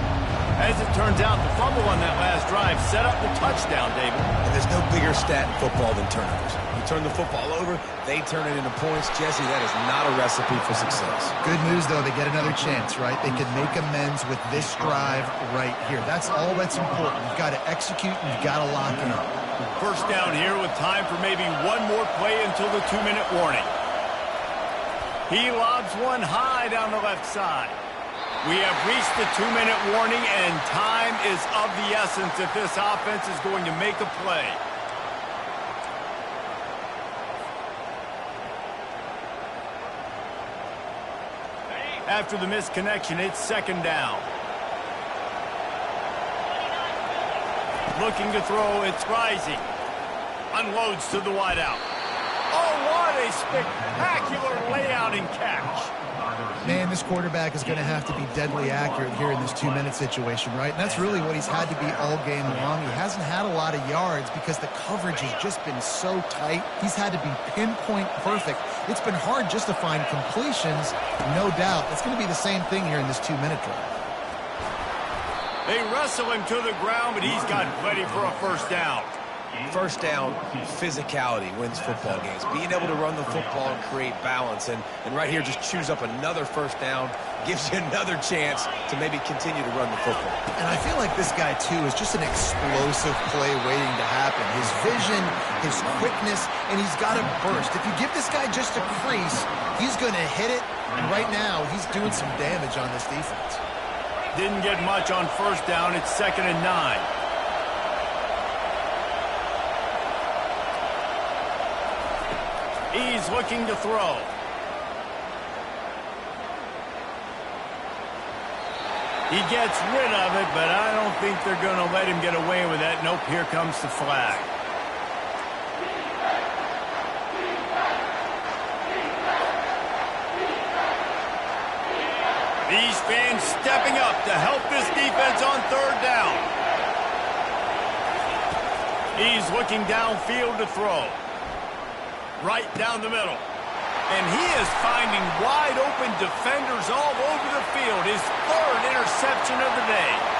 As it turns out, the fumble on that last drive set up the touchdown, David. And there's no bigger stat in football than turnovers. You turn the football over, they turn it into points. Jesse, that is not a recipe for success. Good news, though. They get another chance, right? They can make amends with this drive right here. That's all that's important. You've got to execute, and you've got to lock in. First down here with time for maybe one more play until the 2-minute warning. He lobs one high down the left side. We have reached the 2-minute warning, and time is of the essence if this offense is going to make a play. After the missed connection, it's second down. Looking to throw, it's rising. Unloads to the wideout. Oh, what a spectacular layout and catch. Man, this quarterback is going to have to be deadly accurate here in this 2-minute situation, right? And that's really what he's had to be all game long. He hasn't had a lot of yards because the coverage has just been so tight. He's had to be pinpoint perfect. It's been hard just to find completions, no doubt. It's going to be the same thing here in this 2-minute drive. They wrestle him to the ground, but he's got plenty for a first down. First down, physicality wins football games. Being able to run the football and create balance. And right here, just choose up another first down, gives you another chance to maybe continue to run the football. And I feel like this guy, too, is just an explosive play waiting to happen. His vision, his quickness, and he's got a burst. If you give this guy just a crease, he's going to hit it. And right now, he's doing some damage on this defense. Didn't get much on first down. It's 2nd and 9. He's looking to throw. He gets rid of it, but I don't think they're going to let him get away with that. Nope, here comes the flag. These fans stepping up to help this defense on third down. He's looking downfield to throw. Right down the middle. And he is finding wide open defenders all over the field. His third interception of the day.